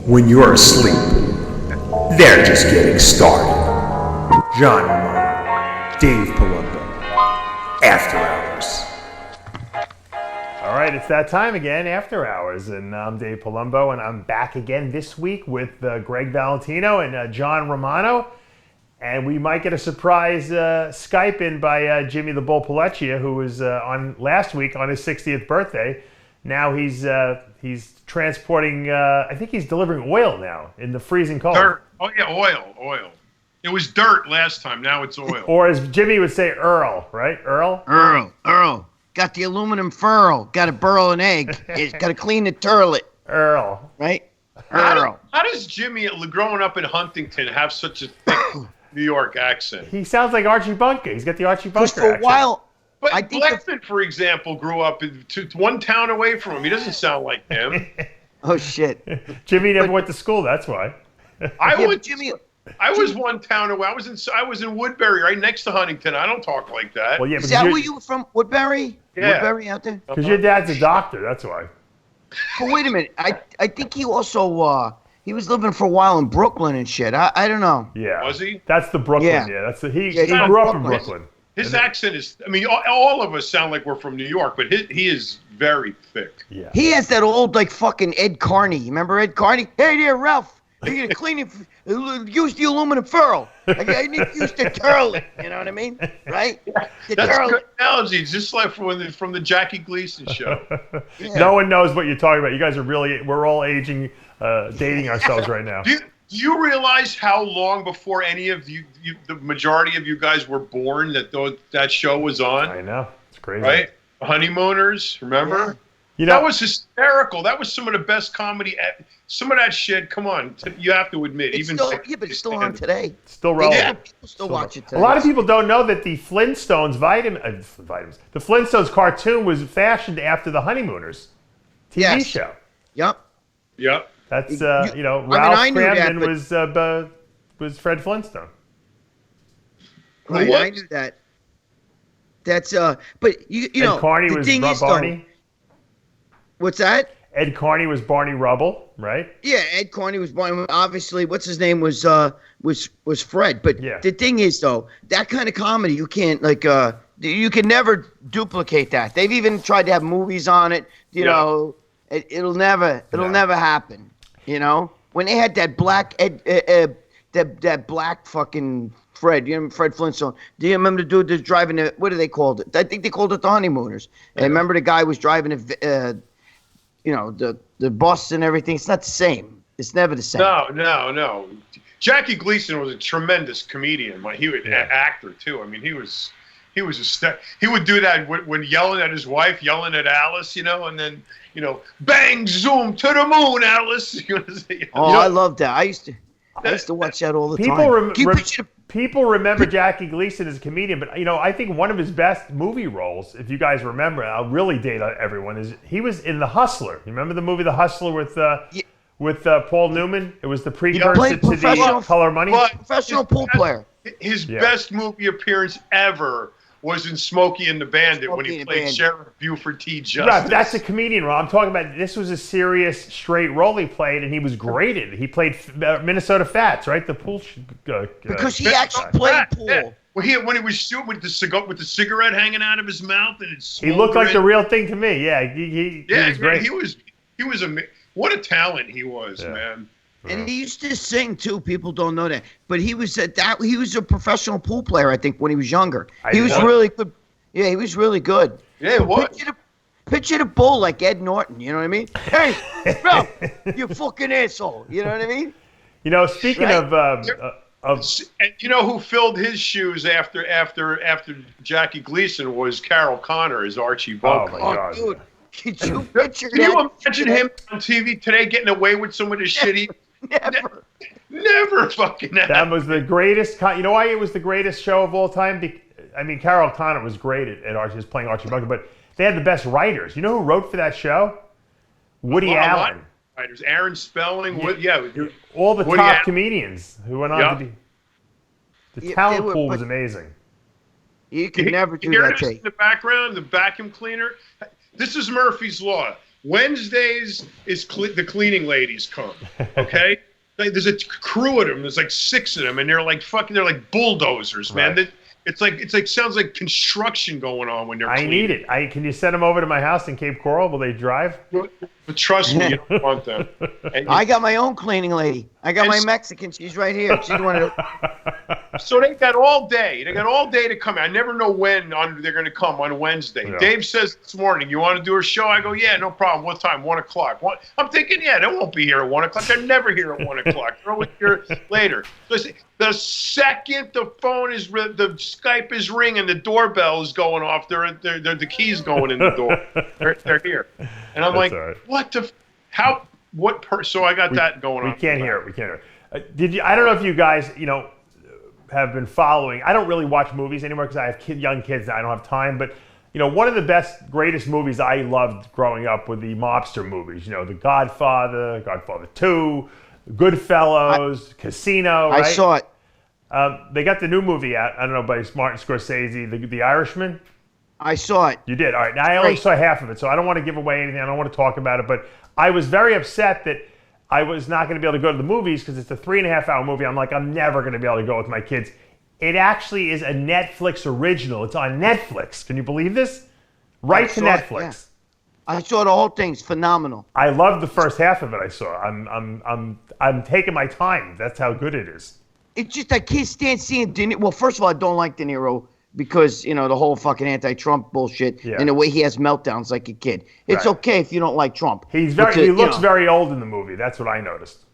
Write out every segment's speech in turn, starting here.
when you're asleep. They're just getting started. John Romano, Dave Palumbo, After Hours. All right, it's that time again, After Hours, and I'm Dave Palumbo, and I'm back again this week with Gregg Valentino and John Romano, and we might get a surprise Skype in by Jimmy the Bull Pelleccia, who was on last week on his 60th birthday. Now he's transporting, I think he's delivering oil now in the freezing cold. Dirt. Oh yeah, oil. It was dirt last time, now it's oil. Or as Jimmy would say, Earl, right? Earl. Got the aluminum furl. Got to burrow an egg. It's got to clean the turlet. Earl. Right? How does Jimmy, growing up in Huntington, have such a thick New York accent? He sounds like Archie Bunker. He's got the Archie Bunker For a while... But Blackman, for example, grew up one town away from him. He doesn't sound like him. Oh, shit. Jimmy never went to school, that's why. I was one town away. I was in Woodbury, right next to Huntington. I don't talk like that. Well, yeah, Is that where you were from? Woodbury? Yeah. Woodbury out there? Because your dad's a doctor, that's why. But wait a minute. I think he also he was living for a while in Brooklyn and shit. I don't know. Yeah. Was he? That's the Brooklyn. Yeah. He he grew up in Brooklyn. His accent is, I mean, all of us sound like we're from New York, but he is very thick. Yeah. He has that old, like, fucking Ed Carney. You remember Ed Carney? Hey there, Ralph. You're going to clean it. Use the aluminum furl. I need to use the turlet. You know what I mean? Right? That's a good analogy. Just like from the Jackie Gleason show. Yeah. No one knows what you're talking about. You guys are we're all aging, dating ourselves right now. Do you realize how long before any of you, the majority of you guys were born, that show was on? I know. It's crazy. Right? Honeymooners, remember? Yeah. You know, that was hysterical. That was some of the best comedy. Some of that shit, come on, you have to admit. But it's still on today. Still relevant. Yeah. People still watch it today. A lot of people don't know that the Flintstones the Flintstones cartoon was fashioned after the Honeymooners TV show. Yep. That's Ralph I knew Cramden that, was Fred Flintstone. Right, I knew that. That's but you know, Ed Carney the was thing is, Barney. though, what's that? Ed Carney was Barney Rubble, right? Yeah, Ed Carney was Barney. Obviously, what's his name was Fred. But the thing is, though, that kind of comedy you can't you can never duplicate that. They've even tried to have movies on it. You know, it'll never happen. You know, when they had that black that black fucking Fred, you know, Fred Flintstone. Do you remember the dude that's driving the, what do they called it? I think they called it the Honeymooners. And I remember the guy was driving the bus and everything. It's not the same. It's never the same. No. Jackie Gleason was a tremendous comedian. He was an actor too. I mean, he would do that when yelling at his wife, yelling at Alice, you know, and then, you know, bang, zoom to the moon, Alice. I love that. I used to watch that all the time. People remember Jackie Gleason as a comedian, but, you know, I think one of his best movie roles, if you guys remember, I'll really date everyone, is he was in The Hustler. You remember the movie The Hustler with Paul Newman? It was the precursor to the Color Money. Professional pool player. His best movie appearance ever was in Smokey and the Bandit when he played Sheriff Buford T. Justice. Right, that's a comedian role. I'm talking about, this was a serious, straight role he played, and he was great at it. He played Minnesota Fats, right? The pool. Because he actually played pool. Yeah. Well, when he was shooting with the cigarette hanging out of his mouth, and he looked like the real thing to me. Yeah, he was great. He was what a talent he was, man. And he used to sing too. People don't know that, but he was he was a professional pool player. I think when he was younger, he was really good. Yeah, he was really good. Yeah, what? Picture the bull like Ed Norton. You know what I mean? Hey, bro, you fucking asshole. You know what I mean? You know, speaking of and you know who filled his shoes after Jackie Gleason was Carol Connor as Archie Bunker. Oh my God, dude. Could you picture Can you imagine him on TV today getting away with some of the shitty? Never fucking happened. That was the greatest. You know why it was the greatest show of all time? I mean, Carol Connor was great at Archie, playing Archie Bunker, but they had the best writers. You know who wrote for that show? Woody Allen. Writers, Aaron Spelling. All the top comedians who went on to be. The talent pool was amazing. You could never do hear that. This in the background, the vacuum cleaner. This is Murphy's Law. Wednesdays is the cleaning ladies come. Okay, there's a crew of them. There's like 6 of them, and they're like bulldozers, man. Right. It's like sounds like construction going on when they're cleaning. I need it. Can you send them over to my house in Cape Coral? Will they drive? But trust me, you don't want them. I got my own cleaning lady. I got my Mexican. She's right here. She's one of the... So they got all day. They got all day to come. I never know when they're going to come on Wednesday. Yeah. Dave says this morning, "You want to do a show?" I go, "Yeah, no problem. What time? 1 o'clock." I'm thinking, yeah, they won't be here at 1 o'clock. They're never here at 1 o'clock. They're always here later. Listen, the second the phone is, the Skype is ringing, the doorbell is going off. The keys going in the door. They're here, and I'm like, right. What the? How? What? So I got that going on. We can't hear it. We can't hear it. Did you? I don't know if you guys, have been following. I don't really watch movies anymore because I have young kids and I don't have time. But one of the greatest movies I loved growing up were the mobster movies. The Godfather, Godfather 2, Goodfellas, Casino. Right? I saw it. They got the new movie out. I don't know, by Martin Scorsese, the Irishman. I saw it. You did? All right. Now I only saw half of it, so I don't want to give away anything. I don't want to talk about it. But I was very upset that I was not going to be able to go to the movies because it's a 3.5-hour movie. I'm like, I'm never going to be able to go with my kids. It actually is a Netflix original. It's on Netflix. Can you believe this? Right to Netflix. Yeah. I saw the whole thing. It's phenomenal. I loved the first half of it. I saw. I'm taking my time. That's how good it is. It's just I can't stand seeing De Niro. Well, first of all, I don't like De Niro because the whole fucking anti-Trump bullshit and the way he has meltdowns like a kid. It's okay if you don't like Trump. He looks very old in the movie. That's what I noticed.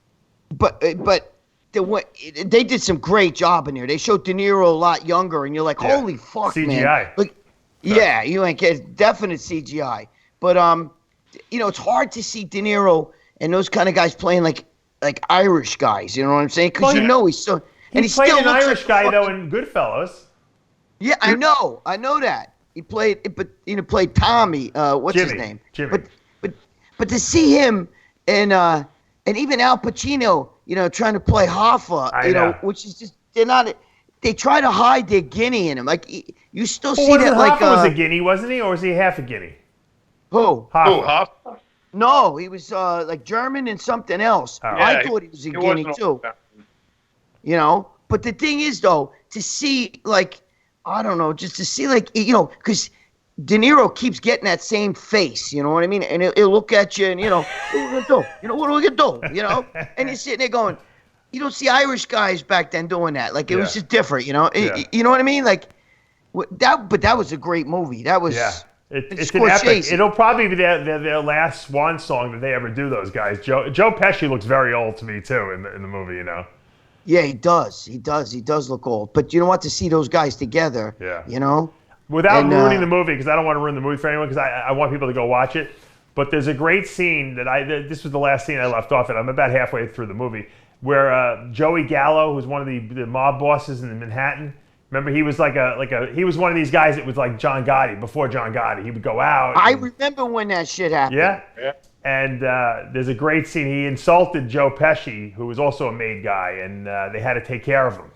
But they did some great job in there. They showed De Niro a lot younger, and you're like, holy fuck, CGI. Man. Like, yeah, you ain't get definite CGI. But it's hard to see De Niro and those kind of guys playing like Irish guys. You know what I'm saying? Because he's so. And he played an Irish guy though in Goodfellas. Yeah, I know that he played, but played Tommy. What's his name? Jimmy. But to see him and even Al Pacino, trying to play Hoffa, which is just they try to hide their Guinea in him. Like you still see that. Like Hoffa was a Guinea, wasn't he, or was he half a Guinea? Who? Hoffa. No, he was like German and something else. Oh. Yeah, I thought he was a Guinea too. But the thing is though, to see I don't know, just to see because De Niro keeps getting that same face, you know what I mean? And he'll look at you and, what are we going to do? What are we going to do? And you're sitting there going, you don't see Irish guys back then doing that. Like, it was just different, You know what I mean? Like, but that was a great movie. That was... Yeah. It's an epic. It'll probably be their last swan song that they ever do, those guys. Joe Pesci looks very old to me, too, in the movie, Yeah, he does. He does look old. But you don't want to see those guys together. Yeah. Without ruining the movie, because I don't want to ruin the movie for anyone, because I want people to go watch it. But there's a great scene this was the last scene I left off it. I'm about halfway through the movie, where Joey Gallo, who's one of the mob bosses in Manhattan, remember he was he was one of these guys that was like John Gotti, before John Gotti. He would go out. I remember when that shit happened. Yeah. And there's a great scene. He insulted Joe Pesci, who was also a made guy, and they had to take care of him,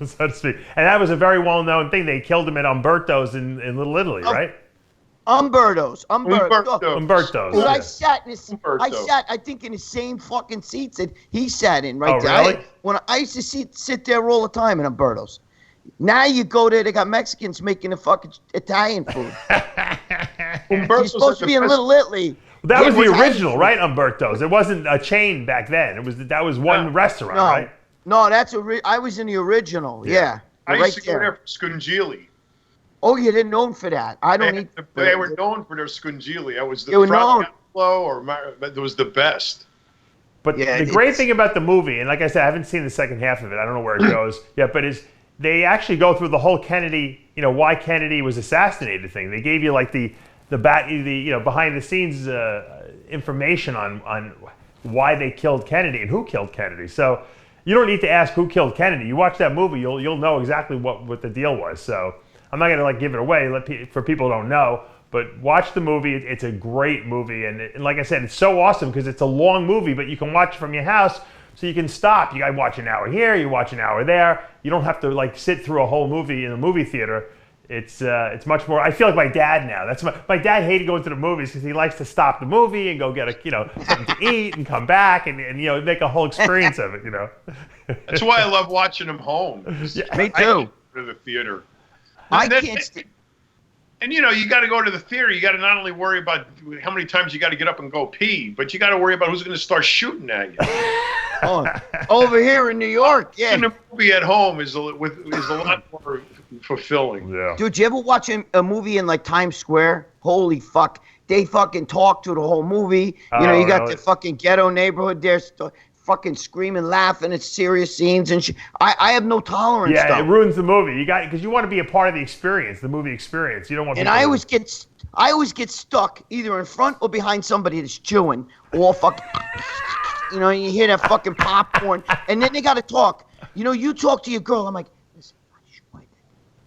so to speak. And that was a very well-known thing. They killed him at Umberto's in Little Italy, right? Umberto's. Dude, I sat, I think, in the same fucking seats that he sat in right there. Really? I used to sit there all the time in Umberto's. Now you go there, they got Mexicans making the fucking Italian food. You're supposed to be in Little Italy. That was the original, right? Umberto's. It wasn't a chain back then. That was one restaurant, right? No, I was in the original. Yeah. I used to go there for scungili. Oh, you didn't known for that. I don't eat. They were known for their scungili. That was the it was the best. But the great thing about the movie, and like I said, I haven't seen the second half of it. I don't know where it goes yet, but they actually go through the whole Kennedy, why Kennedy was assassinated thing. They gave you like the behind the scenes information on why they killed Kennedy and who killed Kennedy. So you don't need to ask who killed Kennedy. You watch that movie, you'll know exactly what the deal was. So I'm not gonna give it away for people who don't know. But watch the movie. It's a great movie, and like I said, it's so awesome because it's a long movie, but you can watch it from your house, so you can stop. You got to watch an hour here, you watch an hour there. You don't have to sit through a whole movie in a movie theater. it's much more. I feel like my dad now. That's my dad hated going to the movies because he likes to stop the movie and go get something to eat and come back and make a whole experience of it. That's why I love watching them home. Yeah. Me too. I go to the theater. I can't. And you got to go to the theater. You got to not only worry about how many times you got to get up and go pee, but you got to worry about who's going to start shooting at you. Over here in New York, yeah. Watching a movie at home is a lot more fulfilling. Yeah. Dude, you ever watch a movie in like Times Square? Holy fuck. They fucking talk to the whole movie. You got really? the fucking ghetto neighborhood there fucking screaming, laughing at serious scenes and shit. I have no tolerance. Yeah, though. it ruins the movie. Because you want to be a part of the experience, the movie experience. You don't want. And I always get stuck either in front or behind somebody that's chewing, all fucking. You hear that fucking popcorn, and then they got to talk. You talk to your girl. I'm like, listen,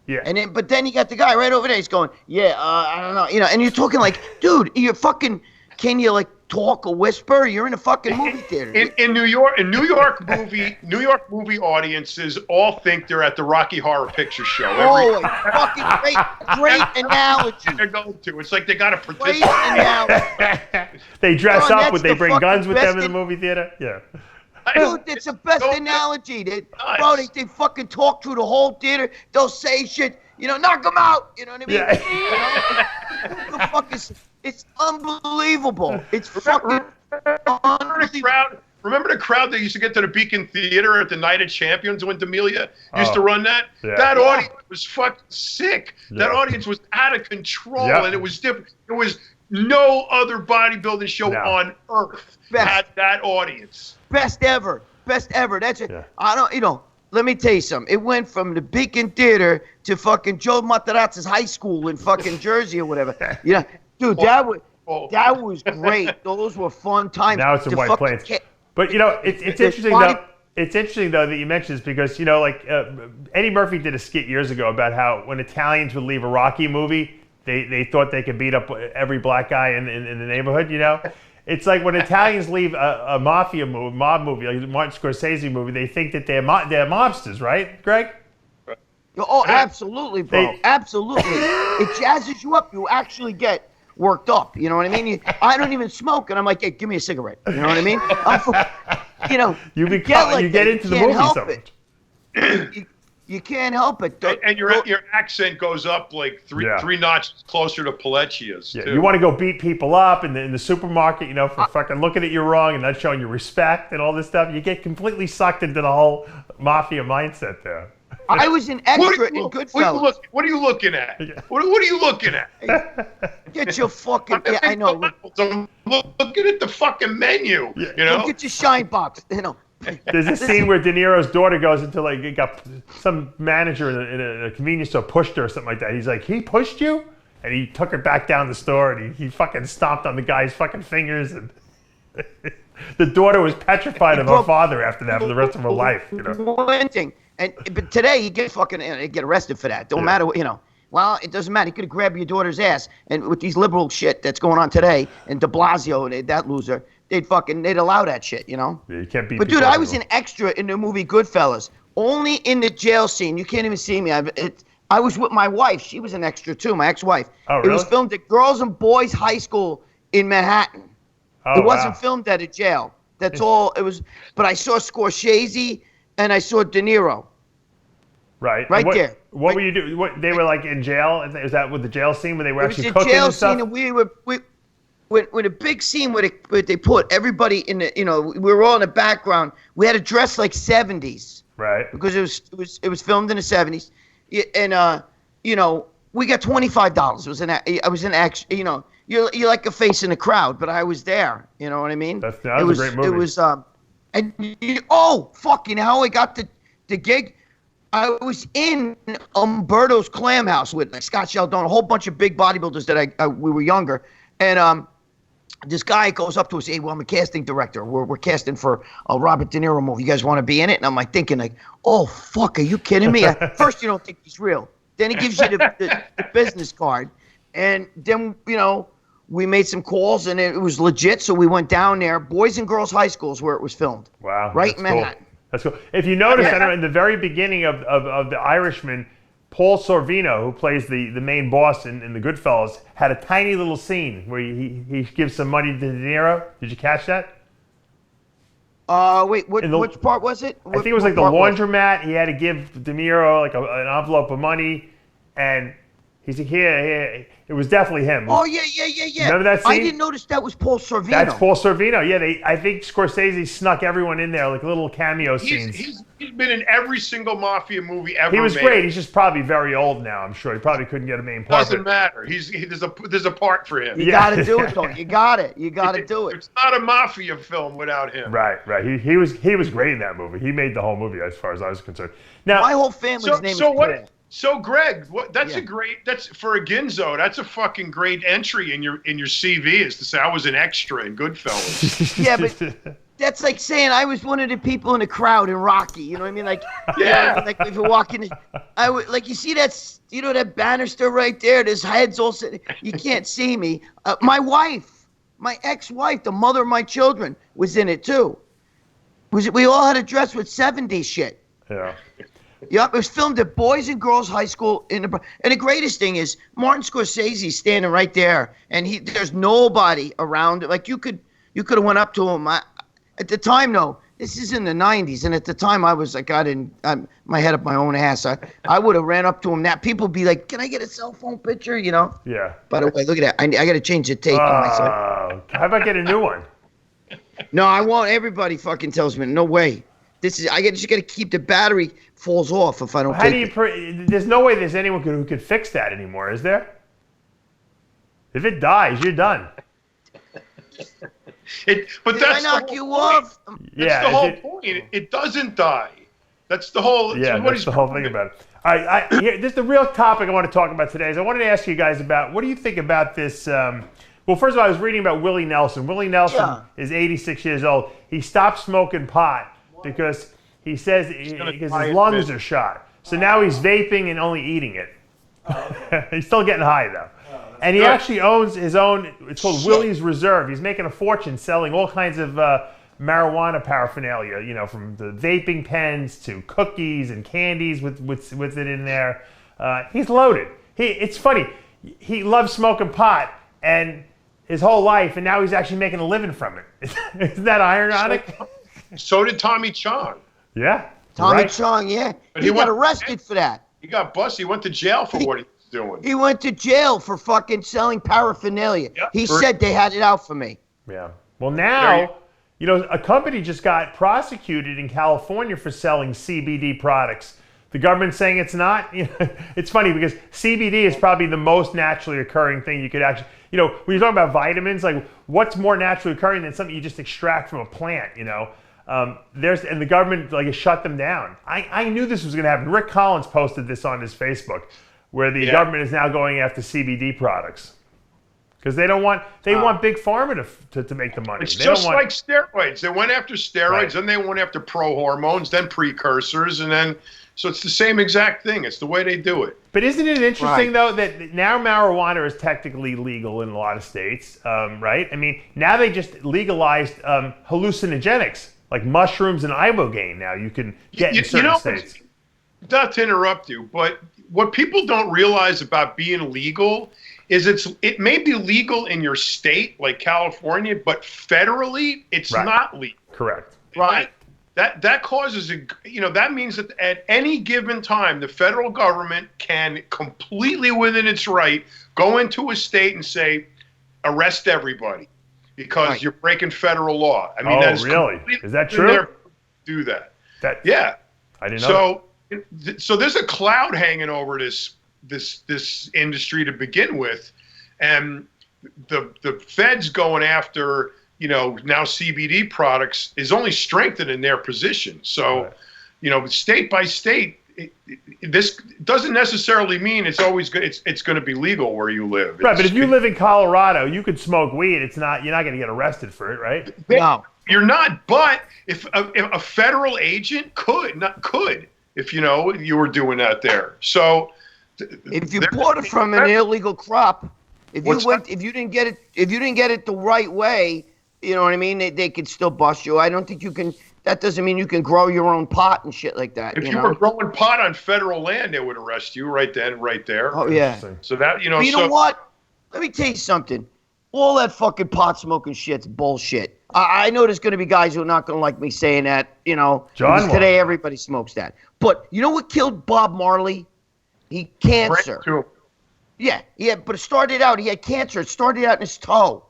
yeah. But then you got the guy right over there. He's going, yeah, I don't know, and you're talking like, dude, you're fucking. Can you like talk or whisper? You're in a fucking movie theater. In New York movie audiences all think they're at the Rocky Horror Picture Show. Fucking great analogy. They're going to. It's like they got to Great participate. analogy. They dress Bro, up, that's but they the bring fucking guns with them in best the movie theater. Yeah. Dude, it's the best analogy. Bro, they fucking talk through the whole theater. They'll say shit. Knock them out. You know what I mean? Yeah. Who the fuck is? It's unbelievable. It's fucking unbelievable. Remember the crowd that used to get to the Beacon Theater at the Night of Champions when D'Amelia used to run that? Yeah. That audience was fucking sick. Yeah. That audience was out of control, Yep. and it was different. It was no other bodybuilding show on earth had that audience. Best ever. That's it. Yeah. I don't. Let me tell you something. It went from the Beacon Theater to fucking Joe Materazzi's high school in fucking Jersey or whatever. Dude, that was great. Those were fun times. Now it's in White Plains. But it's interesting though. It's interesting though that you mentioned this because Eddie Murphy did a skit years ago about how when Italians would leave a Rocky movie, they thought they could beat up every black guy in the neighborhood. It's like when Italians leave a mob movie, like a Martin Scorsese movie, they think that they're mobsters, right, Greg? Oh, absolutely, bro. Absolutely. It jazzes you up. You actually get worked up. You know what I mean? I don't even smoke, and I'm like, hey, give me a cigarette. You know what I mean? You get into the movie so much. You can't help it. And your accent goes up like three notches closer to Palechia's, too. You want to go beat people up in the supermarket, for fucking looking at you wrong and not showing you respect and all this stuff. You get completely sucked into the whole mafia mindset there. I was an extra in Goodfellas. What are you looking at? What are you looking at? Get your fucking... Yeah, I know. I'm looking at the fucking menu, Go get your shine box, There's a scene where De Niro's daughter goes into got some manager in a convenience store pushed her or something like that. He's like, he pushed you? And he took her back down the store and he fucking stomped on the guy's fucking fingers. And the daughter was petrified of her father after that for the rest of her life. But today he get arrested for that. Don't matter what, Well, it doesn't matter. He could have grabbed your daughter's ass. And with these liberal shit that's going on today, and de Blasio, that loser, they'd allow that shit, Yeah, you can't beat. But dude, I was an extra in the movie Goodfellas. Only in the jail scene. You can't even see me. I was with my wife. She was an extra too, my ex-wife. Oh, really? It was filmed at Girls and Boys High School in Manhattan. Oh, it wasn't filmed at a jail. That's all it was. But I saw Scorsese and I saw De Niro. Right. There. What were you doing? What they were like in jail? Is that with the jail scene where they were actually cooking and stuff? Scene, and we were with a big scene where they put everybody in the we were all in the background. We had to dress like 70s. Right. Because it was filmed in the 70s, and we got $25. I was an action. You're like a face in the crowd, but I was there. You know what I mean? That was a great movie. It was fucking how I got the gig. I was in Umberto's Clam House with Scott Sheldon, a whole bunch of big bodybuilders that we were younger, and this guy goes up to us, hey, well, I'm a casting director. We're casting for a Robert De Niro movie. You guys want to be in it? And I'm like thinking oh, fuck, are you kidding me? First, you don't think he's real. Then he gives you the business card. And then, we made some calls and it was legit. So we went down there, Boys and Girls High School is where it was filmed. Wow. Right in Manhattan. Cool. That's cool. If you notice, in the very beginning of The Irishman, Paul Sorvino, who plays the main boss in the Goodfellas, had a tiny little scene where he gives some money to De Niro. Did you catch that? Wait, which part was it? I think it was like the laundromat. He had to give De Niro like an envelope of money, and he's like, here. It was definitely him. Oh, yeah. Remember that scene? I didn't notice that was Paul Sorvino. That's Paul Sorvino. Yeah, I think Scorsese snuck everyone in there, like little cameo scenes. He's been in every single mafia movie ever. He was made. great. He's just probably very old now. I'm sure he probably couldn't get a main part. Doesn't matter. There's a part for him. You got to do it, though. You got it. You got to do it. It's not a mafia film without him. Right. He was great in that movie. He made the whole movie, as far as I was concerned. Now, my whole family's name is Paul. So Greg, that's for a Ginzo. That's a fucking great entry in your CV, is to say I was an extra in Goodfellas. Yeah, but that's like saying I was one of the people in the crowd in Rocky. You know what I mean? Like, yeah. Like if you're walking, like you see that banister right there. There's heads all sitting. You can't see me. My ex-wife, the mother of my children, was in it too. We all had a dress with 70s shit. Yeah. Yep, it was filmed at Boys and Girls High School and the greatest thing is Martin Scorsese's standing right there, and there's nobody around. Like you could have went up to him. At the time, though, this is in the '90s, and at the time I was like, my head up my own ass. I would have ran up to him. Now people be like, "Can I get a cell phone picture?" You know? Yeah. By the way, look at that. I got to change the tape on myself. How about get a new one? No, I won't. Everybody fucking tells me, no way. I just got to keep the battery falls off if I don't. How do you? There's no way there's anyone who could fix that anymore, is there? If it dies, you're done. But Did that's I knock the you whole off? point. That's the whole point. It doesn't die. That's the whole. Yeah, that's the whole thing about it. All right, this is the real topic I want to talk about today. Is I wanted to ask you guys about what do you think about this. Well, first of all, I was reading about Willie Nelson. Willie Nelson is 86 years old. He stopped smoking pot because he says his lungs are shot. So now he's vaping and only eating it. He's still getting high though. And he actually owns his own, it's called Willie's Reserve. He's making a fortune selling all kinds of marijuana paraphernalia, from the vaping pens to cookies and candies with it in there. He's loaded. It's funny. He loves smoking pot and his whole life, and now he's actually making a living from it. Isn't that ironic? So did Tommy Chong. Yeah. Tommy Chong, yeah. But he got arrested for that. He got busted. He went to jail for what he was doing. He went to jail for fucking selling paraphernalia. Yep. He said they had it out for me. Yeah. Well, now, a company just got prosecuted in California for selling CBD products. The government's saying it's not. It's funny because CBD is probably the most naturally occurring thing you could actually, when you're talking about vitamins, like what's more naturally occurring than something you just extract from a plant, and the government has shut them down. I knew this was going to happen. Rick Collins posted this on his Facebook, where the government is now going after CBD products because they want big pharma to make the money. It's just like steroids. They went after steroids, then they went after pro-hormones, then precursors, and then so it's the same exact thing. It's the way they do it. But isn't it interesting though that now marijuana is technically legal in a lot of states, right? I mean, now they just legalized hallucinogenics. Like mushrooms and ibogaine now you can get in certain states. Not to interrupt you, but what people don't realize about being legal is it may be legal in your state, like California, but federally it's not legal. Correct. Right. That causes that means that at any given time the federal government can completely within its right go into a state and say arrest everybody. Because you're breaking federal law. I mean, that's really? Is that true? Do that. Yeah. I didn't know. So there's a cloud hanging over this industry to begin with, and the feds going after now CBD products is only strengthening their position. So, state by state. This doesn't necessarily mean it's always good. It's going to be legal where you live. Right, but if you live in Colorado, you could smoke weed. You're not going to get arrested for it, right? No, you're not. But if a federal agent could, if you were doing that there. So if you bought it from an illegal crop, if you didn't get it the right way, you know what I mean? They could still bust you. I don't think you can. that doesn't mean you can grow your own pot and shit like that. If you know? were growing pot on federal land, they would arrest you right then, right there. Oh yeah. So that But you know what? Let me tell you something. All that fucking pot smoking shit's bullshit. I know there's going to be guys who are not going to like me saying that, because today everybody smokes that. But you know what killed Bob Marley? Cancer. Yeah, but it started out, he had cancer. It started out in his toe.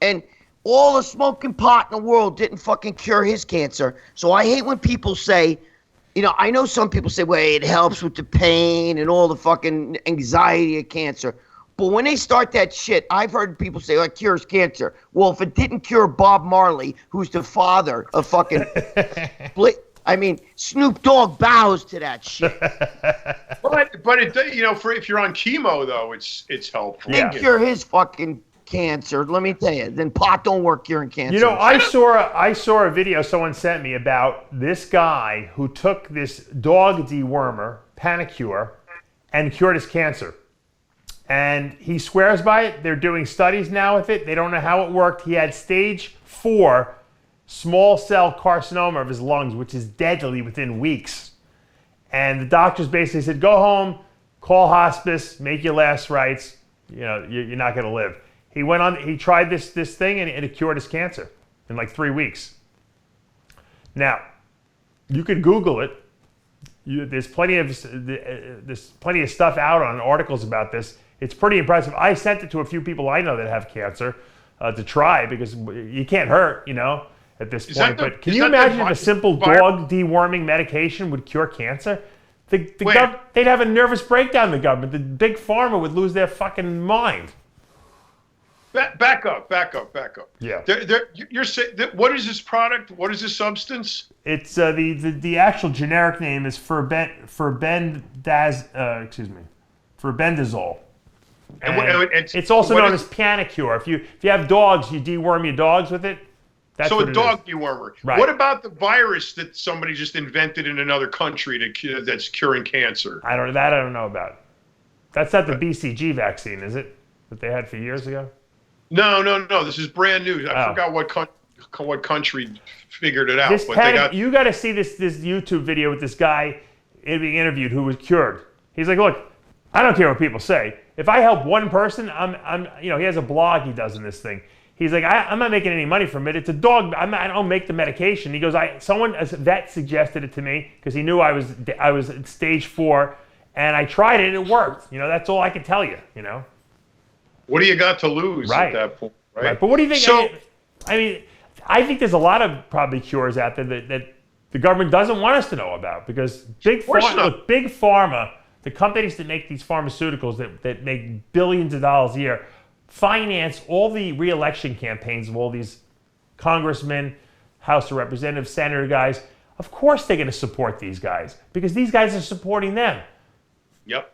And all the smoking pot in the world didn't fucking cure his cancer. So I hate when people say, I know some people say, well, it helps with the pain and all the fucking anxiety of cancer. But when they start that shit, I've heard people say, it cures cancer. Well, if it didn't cure Bob Marley, who's the father of fucking... Snoop Dogg bows to that shit. but it, if you're on chemo though, it's helpful. It cure his fucking cancer. Let me tell you. Then pot don't work curing cancer. I saw a video someone sent me about this guy who took this dog dewormer, Panicure, and cured his cancer. And he swears by it. They're doing studies now with it. They don't know how it worked. He had stage 4 small cell carcinoma of his lungs, which is deadly within weeks. And the doctors basically said, go home, call hospice, make your last rites. You're not going to live. He went on, he tried this thing and it cured his cancer in like 3 weeks. Now, you could Google it. There's plenty of stuff out on articles about this. It's pretty impressive. I sent it to a few people I know that have cancer to try because you can't hurt, at this point. But can you imagine if a simple dog deworming medication would cure cancer? They'd have a nervous breakdown in the government. The big pharma would lose their fucking mind. Back up. Yeah. You're saying, what is this product? What is this substance? It's the actual generic name is furbendazole. And it's also known as Panicure. If you have dogs, you deworm your dogs with it. That's so a dog dewormer. Right. What about the virus that somebody just invented in another country that's curing cancer? I don't know about. That's not the BCG vaccine, is it? That they had for years ago? No. This is brand new. I forgot what country figured it out. You got to see this YouTube video with this guy being interviewed who was cured. He's like, look, I don't care what people say. If I help one person, he has a blog he does in this thing. He's like, I'm not making any money from it. It's a dog. I don't make the medication. He goes, a vet suggested it to me because he knew I was at stage 4, and I tried it and it worked. That's all I can tell you. What do you got to lose at that point, right? But what do you think? So, I think there's a lot of probably cures out there that the government doesn't want us to know about because big pharma, the companies that make these pharmaceuticals that make billions of dollars a year, finance all the re-election campaigns of all these congressmen, House of Representatives, senator guys. Of course they're going to support these guys because these guys are supporting them. Yep.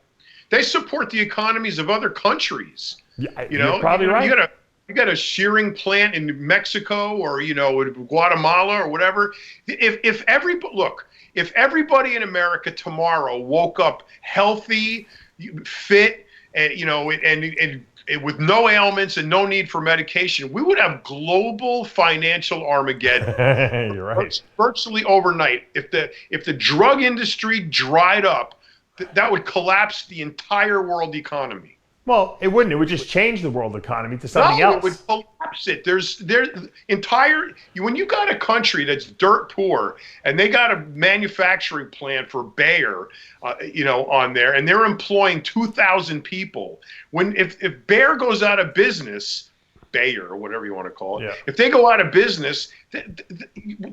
They support the economies of other countries. Yeah, you're probably right. You got a shearing plant in Mexico or Guatemala or whatever. If everybody in America tomorrow woke up healthy, fit, and with no ailments and no need for medication, we would have global financial Armageddon. You're right. Virtually overnight. If the drug industry dried up, that would collapse the entire world economy. Well, it wouldn't. It would just change the world economy to something else. It would collapse it. When you got a country that's dirt poor and they got a manufacturing plant for Bayer, on there, and they're employing 2,000 people. If Bayer goes out of business, Bayer or whatever you want to call it, if they go out of business,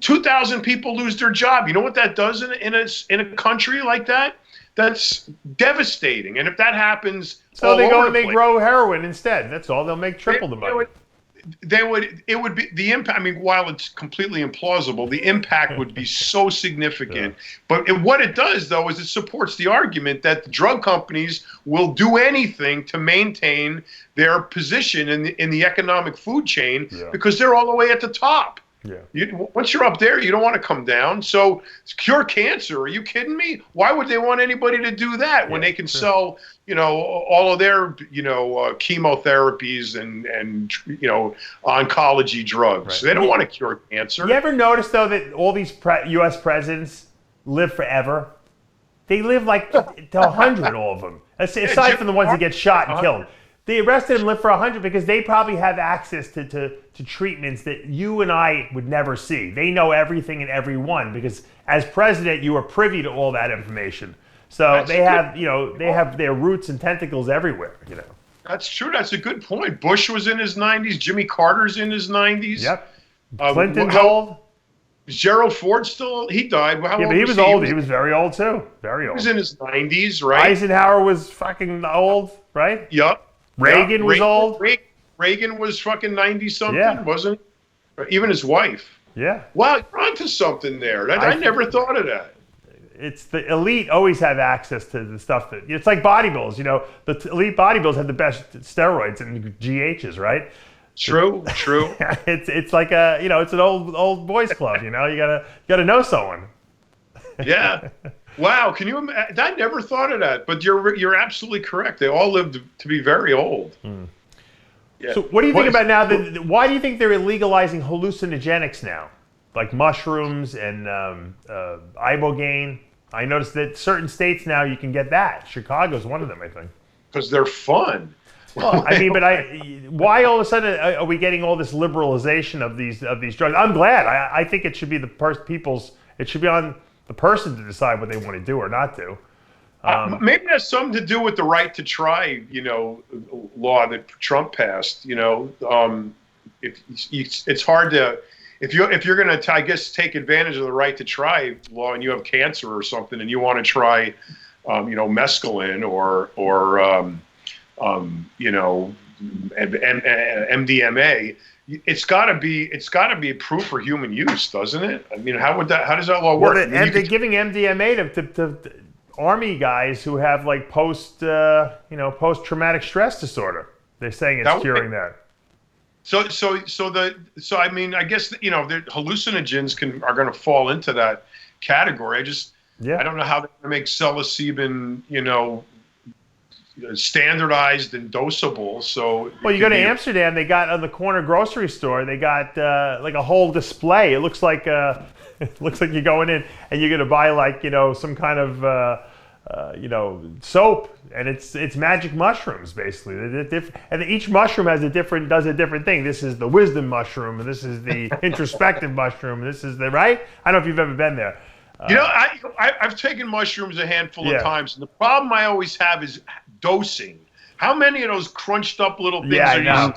2,000 people lose their job. You know what that does in a country like that? That's devastating. And if that happens, so they go and they grow heroin instead. That's all. They'll make triple the money. It would be the impact. While it's completely implausible, the impact would be so significant. But what it does, though, is it supports the argument that the drug companies will do anything to maintain their position in the economic food chain because they're all the way at the top. Yeah. Once you're up there, you don't want to come down. So cure cancer? Are you kidding me? Why would they want anybody to do that when they can sell, all of their, chemotherapies and oncology drugs? Right. They don't want to cure cancer. You ever notice though that all these U.S. presidents live forever? They live like to 100, all of them. Aside from the ones that get shot and killed. They arrested him, live for 100 because they probably have access to treatments that you and I would never see. They know everything and everyone because as president, you are privy to all that information. So they have their roots and tentacles everywhere. That's true. That's a good point. Bush was in his 90s. Jimmy Carter's in his 90s. Yep. Clinton's old. Is Gerald Ford still? He died. How old but he was old. He was very old too. Very old. He was in his 90s, right? Eisenhower was fucking old, right? Yep. Reagan was old. Reagan was fucking 90-something, wasn't he? Even his wife. Yeah. Wow, you're onto something there. I never thought of that. It's the elite always have access to the stuff that it's like bodybuilders. The elite bodybuilders have the best steroids and GHs, right? True. It's like it's an old boys club. You gotta know someone. Yeah. Wow, can you imagine? I never thought of that, but you're absolutely correct. They all lived to be very old. Yeah. So what do you think about now? Why do you think they're legalizing hallucinogenics now? Like mushrooms and ibogaine? I noticed that certain states now you can get that. Chicago's one of them, I think. Because they're fun. Well, I mean, but why all of a sudden are we getting all this liberalization of these drugs? I'm glad. I think it should be it should be on the person to decide what they want to do or not do. Maybe that's something to do with the right to try, law that Trump passed. It's hard to, if you're going to, I guess, take advantage of the right to try law, and you have cancer or something, and you want to try, mescaline or MDMA. It's got to be approved for human use, doesn't it? I mean, how does that law work? Well, they're giving MDMA to Army guys who have like post-traumatic stress disorder. They're saying it's curing that. So I mean, I guess the hallucinogens are going to fall into that category. I don't know how they're going to make psilocybin, standardized and dosable. So you go to Amsterdam, they got on the corner grocery store, they got like a whole display. It looks like you're going in and you're gonna buy like some kind of soap, and it's magic mushrooms basically. And each mushroom does a different thing. This is the wisdom mushroom, and this is the introspective mushroom, and this is the right. I don't know if you've ever been there. I've taken mushrooms a handful of times, and the problem I always have is dosing. How many of those crunched up little things are you?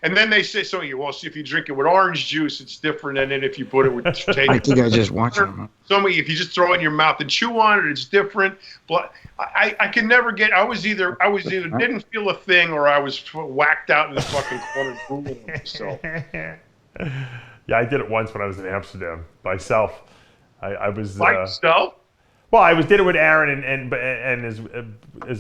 And then they say, see if you drink it with orange juice, it's different than if you put it with I think I just watched it. If you just throw it in your mouth and chew on it, it's different. But I can never get. I was either didn't feel a thing, or I was whacked out in the fucking corner googling myself. Yeah, I did it once when I was in Amsterdam myself. I was myself. Well, I did it with Aaron and his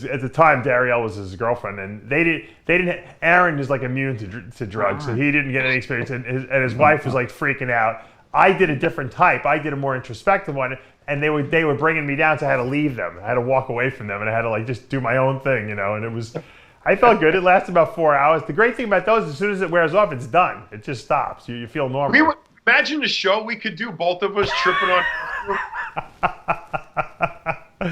at the time Darielle was his girlfriend, and they didn't. Aaron is like immune to drugs, so he didn't get any experience, and his wife was like freaking out. I did a different type. I did a more introspective one, and they were bringing me down, so I had to leave them. I had to walk away from them, and I had to like just do my own thing, And it was, I felt good. It lasted about 4 hours. The great thing about those, as soon as it wears off, it's done. It just stops. You feel normal. Imagine the show we could do, both of us tripping on. We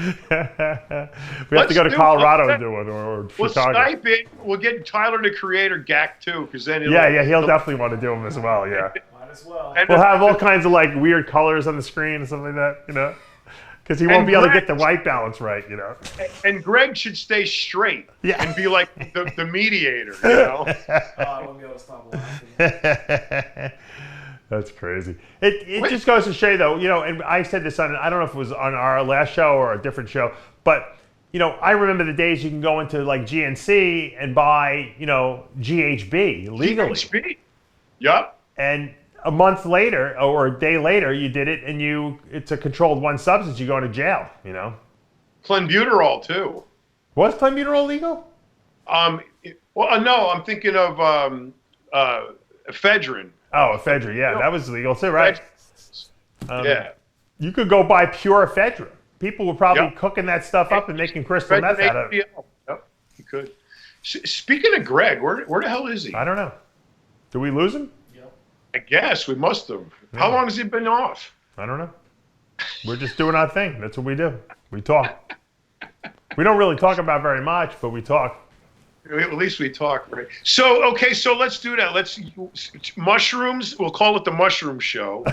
have to go to Colorado and do it, or We'll Chicago. Skype it. We'll get Tyler, the creator, Gak too, because then he'll definitely want to do them as well. Yeah, might as well. We'll have all kinds of like weird colors on the screen and stuff like that, because he won't be able to get the white balance right, And Gregg should stay straight and be like the mediator, I won't be able to stop laughing. That's crazy. It just goes to show you, though, and I said this I don't know if it was on our last show or a different show, but, I remember the days you can go into like GNC and buy, GHB legally. GHB. Yep. And a month later or a day later, you did it, and it's a controlled one substance. You go to jail, Clenbuterol, too. Was clenbuterol legal? No, I'm thinking of ephedrine. Oh, ephedra, yeah, that was legal too, right? Yeah. You could go buy pure ephedra. People were probably cooking that stuff up and making crystal meth out of it. Yep, you could. Speaking of Gregg, where the hell is he? I don't know. Did we lose him? I guess we must have. How long has he been off? I don't know. We're just doing our thing. That's what we do. We talk. We don't really talk about very much, but we talk. At least we talk, right? So, okay, so let's do that. Mushrooms, we'll call it the Mushroom Show.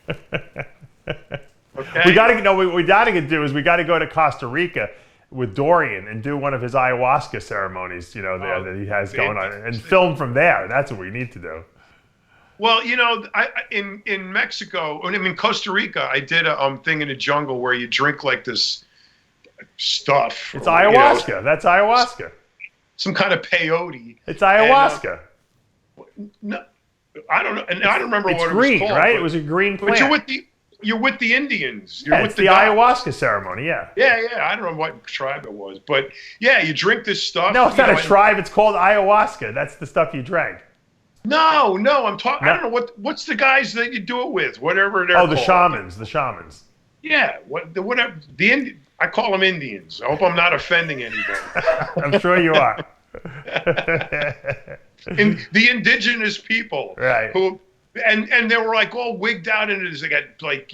Okay. We got to what we got to do is we got to go to Costa Rica with Dorian and do one of his ayahuasca ceremonies, there that he has going on, and film from there. That's what we need to do. Well, in Mexico, Costa Rica, I did a thing in the jungle where you drink like this stuff. It's ayahuasca. That's ayahuasca. Some kind of peyote. It's ayahuasca. No, I don't know, and I don't remember what green, it was called. Right? It was a green plant. But you're with the Indians. It's the ayahuasca ceremony. Yeah. Yeah. I don't know what tribe it was, but yeah, you drink this stuff. No, it's not a tribe. It's called ayahuasca. That's the stuff you drank. No, I'm talking. I don't know what's the guys that you do it with, whatever they're called. The shamans. The shamans. Yeah, whatever. I call them Indians. I hope I'm not offending anybody. I'm sure you are. The indigenous people, right? Who and they were like all wigged out into this. They got like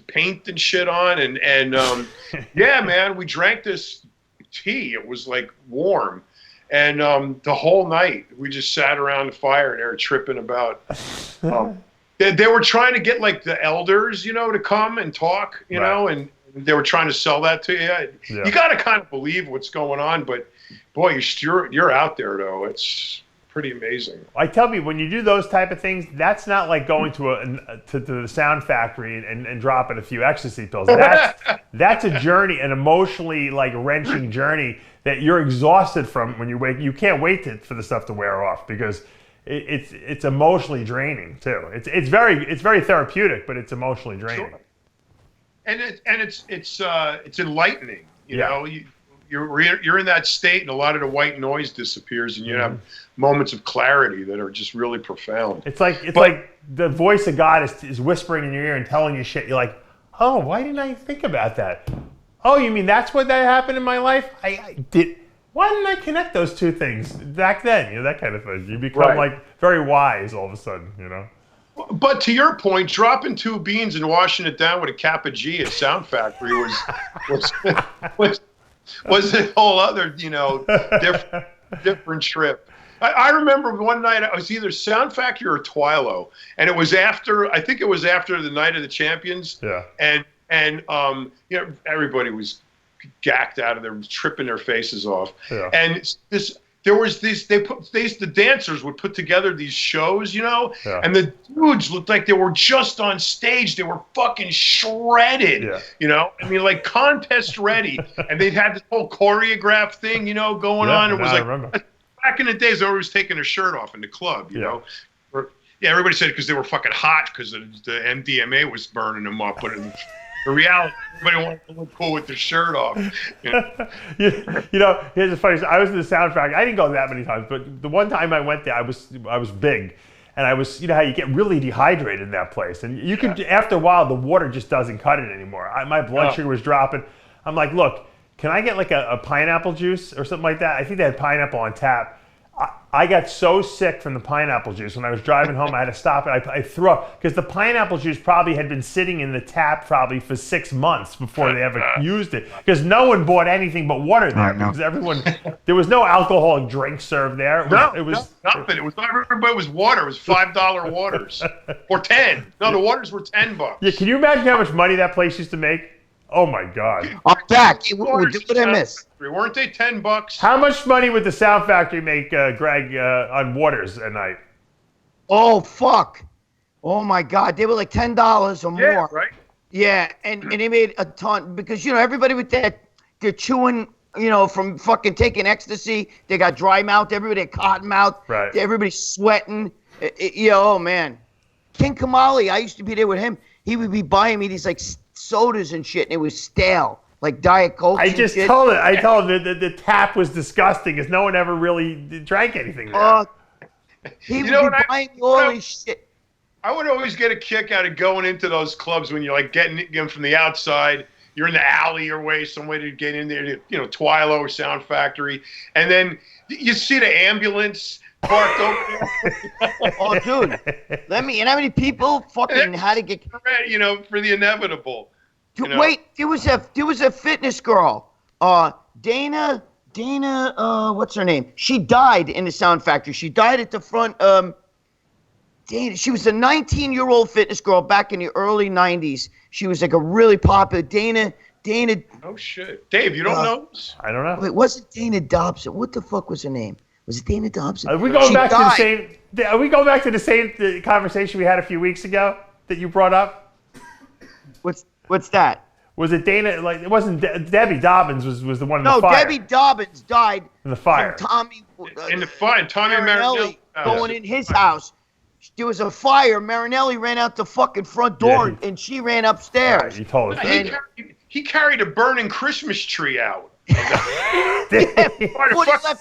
paint and shit on, and yeah, man, we drank this tea. It was like warm. And the whole night, we just sat around the fire and they were tripping about. They were trying to get like the elders, to come and talk, and they were trying to sell that to you. Yeah. You got to kind of believe what's going on, but boy, you're out there though. It's pretty amazing. I tell you, when you do those type of things, that's not like going to the Sound Factory and dropping a few ecstasy pills. That's a journey, an emotionally like wrenching journey that you're exhausted from when you wake. You can't wait for the stuff to wear off because it's emotionally draining too. It's very therapeutic, but it's emotionally draining. Sure. And it's enlightening. You know, you're in that state, and a lot of the white noise disappears, and you have moments of clarity that are just really profound. It's like the voice of God is whispering in your ear and telling you shit. You're like, oh, why didn't I think about that? Oh, you mean that's what that happened in my life? I did. Why didn't I connect those two things back then? That kind of thing. You become like very wise all of a sudden. But to your point, dropping 2 beans and washing it down with a Kappa G at Sound Factory was a whole other different trip. I remember one night I was either Sound Factory or Twilo, and it was after the Night of the Champions. Yeah. And everybody was gacked out of there, tripping their faces off. Yeah. And the dancers would put together these shows, and the dudes looked like they were just on stage. They were fucking shredded, like contest ready. And they'd have this whole choreograph thing, going on. It was back in the days, they were always taking their shirt off in the club, you know. Everybody said because they were fucking hot because the MDMA was burning them up, but in reality, everybody wanted to look cool with their shirt off. Here's the funny story. I was in the Sound Factory. I didn't go that many times, but the one time I went there, I was big, and I was, how you get really dehydrated in that place, and you can after a while the water just doesn't cut it anymore. My blood sugar was dropping. I'm like, look, can I get like a pineapple juice or something like that? I think they had pineapple on tap. I got so sick from the pineapple juice when I was driving home. I had to stop it. I threw up because the pineapple juice probably had been sitting in the tap probably for 6 months before they ever used it. Because no one bought anything but water there. Because there was no alcoholic drink served there. It was nothing. Everybody was water. It was $5 waters or 10. No, the waters were $10. Yeah, can you imagine how much money that place used to make? Oh my God! I'm back. What did I miss? Weren't they $10? How much money would the Sound Factory make, Gregg, on waters a night? Oh fuck! Oh my God! They were like $10 or more. Yeah, right. Yeah, and they made a ton because everybody with that they're chewing. From fucking taking ecstasy, they got dry mouth. Everybody had cotton mouth. Right. Everybody's sweating. Oh man, King Kamali. I used to be there with him. He would be buying me these like sodas and shit, and it was stale, like Diet Coke. I told him the tap was disgusting because no one ever really drank anything there. He would know be what buying all this shit. I would always get a kick out of going into those clubs when you're like getting them from the outside. You're in the alley or way, some way to get in there, you know, Twilo or Sound Factory. And then you see the ambulance parked over there. Oh, dude. You know how many people fucking had to get... You know, for the inevitable. You know? Wait, there was a fitness girl. Dana, what's her name? She died in the Sound Factory. She died at the front, Dana, she was a 19-year-old fitness girl back in the early 90s. She was like a really popular Dana. Oh shit, Dave, you don't know? I don't know. Wait, wasn't Dana Dobson? What the fuck was her name? Was it Dana Dobson? Are we going back to the same conversation we had a few weeks ago that you brought up? What's that? Was it Dana? Like it wasn't Debbie Dobbins was the one in the fire. No, Debbie Dobbins died in the fire. From Tommy in the fire. Tommy Marinelli going in his house. There was a fire. Marinelli ran out the fucking front door, and she ran upstairs. Right, you told us. He carried a burning Christmas tree out. Left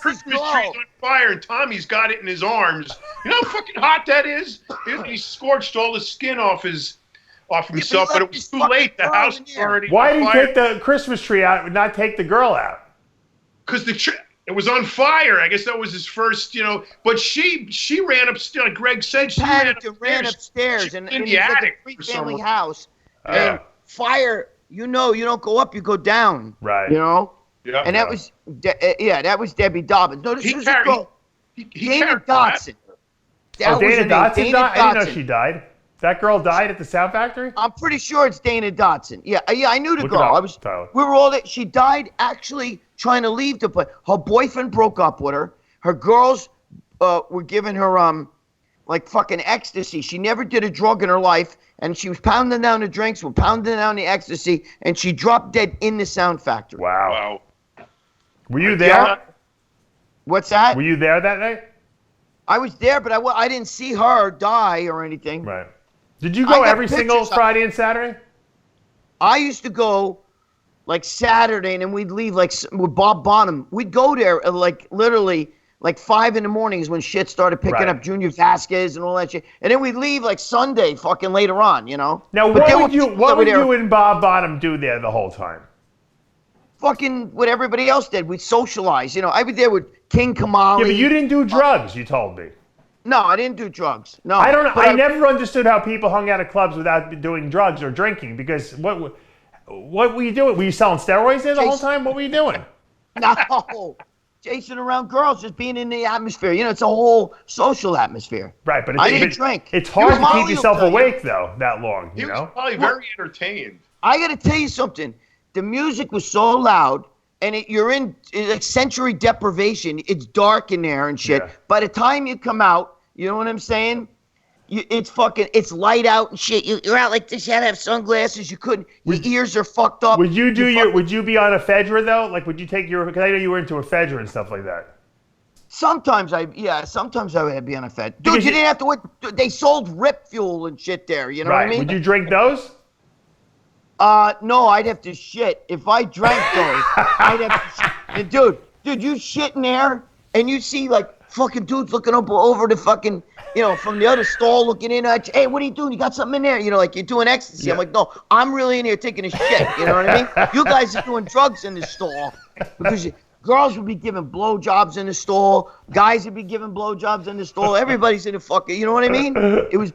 Christmas tree's on fire, and Tommy's got it in his arms. You know how fucking hot that is? He scorched all the skin off himself, but it was too late. The house was already. Why did he take the Christmas tree out and not take the girl out? Because it was on fire. I guess that was his first, you know. But she ran upstairs. Like Gregg said, she ran upstairs, and in it the was attic. like a three-family house. And fire, you know, you don't go up, you go down. Right. You know. Yeah. And that was that was Debbie Dobbins. No, this was a girl. Dana Dotson. Dana Dotson died? I didn't know she died. That girl died at the Sound Factory? I'm pretty sure it's Dana Dotson. Yeah, I knew the girl. We were all there. She died actually trying to leave the place. Her boyfriend broke up with her. Her girls were giving her like fucking ecstasy. She never did a drug in her life, and she was pounding down the drinks, pounding down the ecstasy, and she dropped dead in the Sound Factory. Wow. Were you there? What's that? Were you there that night? I was there, but I didn't see her die or anything. Right. Did you go every single Friday and Saturday? I used to go like Saturday, and then we'd leave like with Bob Bonham. We'd go there like literally like 5 a.m. is when shit started picking up, Junior Vasquez and all that shit. And then we'd leave like Sunday fucking later on, you know? Now, what would you and Bob Bonham do there the whole time? Fucking what everybody else did. We'd socialize, you know? I'd be there with King Kamali. Yeah, but you didn't do drugs, you told me. No, I didn't do drugs. No. I don't know. I never understood how people hung out at clubs without doing drugs or drinking, because what were you doing? Were you selling steroids there the whole time? What were you doing? No. Chasing around girls, just being in the atmosphere. You know, it's a whole social atmosphere. Right, but I didn't drink. It's hard to keep yourself awake, though, that long, you know? He was probably very entertained. I got to tell you something. The music was so loud, and you're in like sensory deprivation. It's dark in there and shit. Yeah. By the time you come out, you know what I'm saying? It's light out and shit. You're out like this. You had to have sunglasses. You couldn't. Your ears are fucked up. Would you be on ephedra though? Like, would you take because I know you were into ephedra and stuff like that. Sometimes I would be on ephedra. Dude, you didn't have to. They sold Rip Fuel and shit there. You know what I mean? Would you drink those? No, I'd have to shit. If I drank those, I'd have to shit. Dude, you shit in there and you see like fucking dudes looking over the fucking, you know, from the other stall looking in at you. Hey, what are you doing? You got something in there? You know, like you're doing ecstasy. Yeah. I'm like, no, I'm really in here taking a shit. You know what I mean? You guys are doing drugs in the stall because girls would be giving blowjobs in the stall. Guys would be giving blowjobs in the stall. Everybody's in the fucking, you know what I mean? It was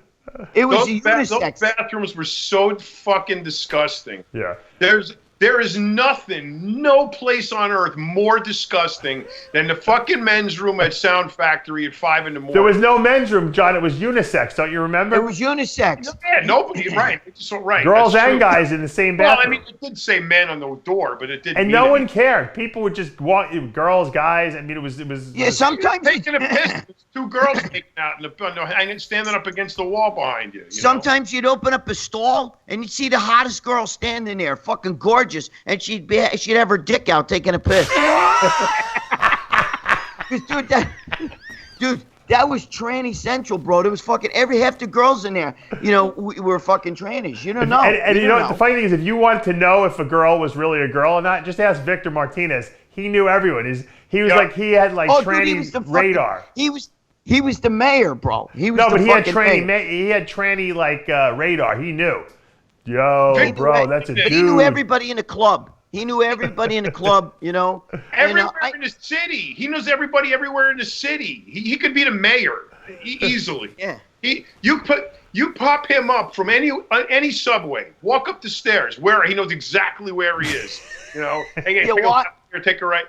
unisex. Those bathrooms were so fucking disgusting. Yeah. There is no place on earth more disgusting than the fucking men's room at Sound Factory at 5 a.m. There was no men's room, John. It was unisex. Don't you remember? It was unisex. Yeah, nobody. Right. It's so right. Girls and guys in the same bathroom. Well, I mean, it did say men on the door, but it didn't. And no one cared. People would just walk. Girls, guys. I mean, it was. Yeah, sometimes taking a piss. It's two girls making out and standing up against the wall behind you. Sometimes you'd open up a stall and you'd see the hottest girl standing there, fucking gorgeous. And she'd have her dick out taking a piss. Dude, that was tranny central, bro. There was fucking half the girls in there, you know, were fucking trannies. You don't know. And you know, the funny thing is, if you wanted to know if a girl was really a girl or not, just ask Victor Martinez. He knew everyone. He was like, he had like tranny radar. He He was the mayor, bro. He was No, the but he had fucking tranny. mayor. He had tranny like radar. He knew. Yo, bro, that's a dude. He knew everybody in the club. He knew everybody in the club, you know. Everywhere in the city. He knows everybody everywhere in the city. He could be the mayor easily. Yeah. You pop him up from any subway, walk up the stairs, where he knows exactly where he is. You know, take a right.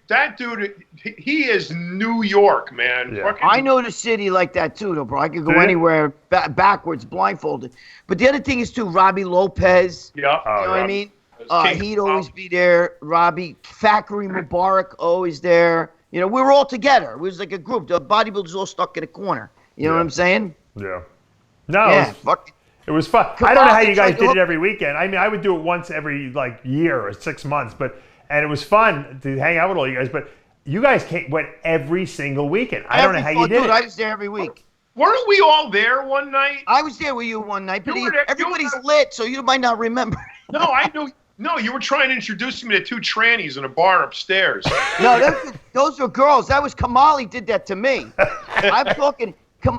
That dude, he is New York, man. Yeah. I know the city like that too, though, bro. I could go anywhere backwards, blindfolded. But the other thing is too, Robbie Lopez. Yeah. You know what I mean? He'd always be there. Robbie, Fakri Mubarak, always there. You know, we were all together. It was like a group. The bodybuilders all stuck in a corner. You know what I'm saying? Yeah. No. Yeah. It was fun. I don't know how you guys did it every weekend. I mean, I would do it once every like year or 6 months, and it was fun to hang out with all you guys. But you guys went every single weekend. I don't know how you did it. I was there every week. Weren't we all there one night? I was there with you one night, but everybody's lit, so you might not remember. No, I knew. No, you were trying to introduce me to two trannies in a bar upstairs. No, those were girls. That was Kamali did that to me. I'm talking.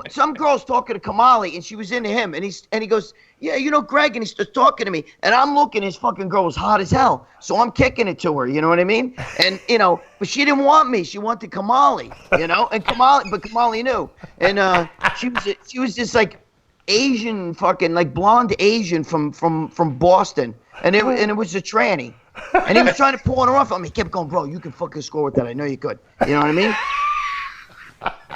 Some girl's talking to Kamali, and she was into him, and he goes, yeah, you know, Gregg, and he starts talking to me, and I'm looking, his fucking girl was hot as hell, so I'm kicking it to her, you know what I mean? And, you know, but she didn't want me, she wanted Kamali, you know, but Kamali knew, and she was this, like, Asian fucking, like, blonde Asian from Boston, and it was a tranny, and he was trying to pull her off on me, he kept going, bro, you can fucking score with that, I know you could, you know what I mean?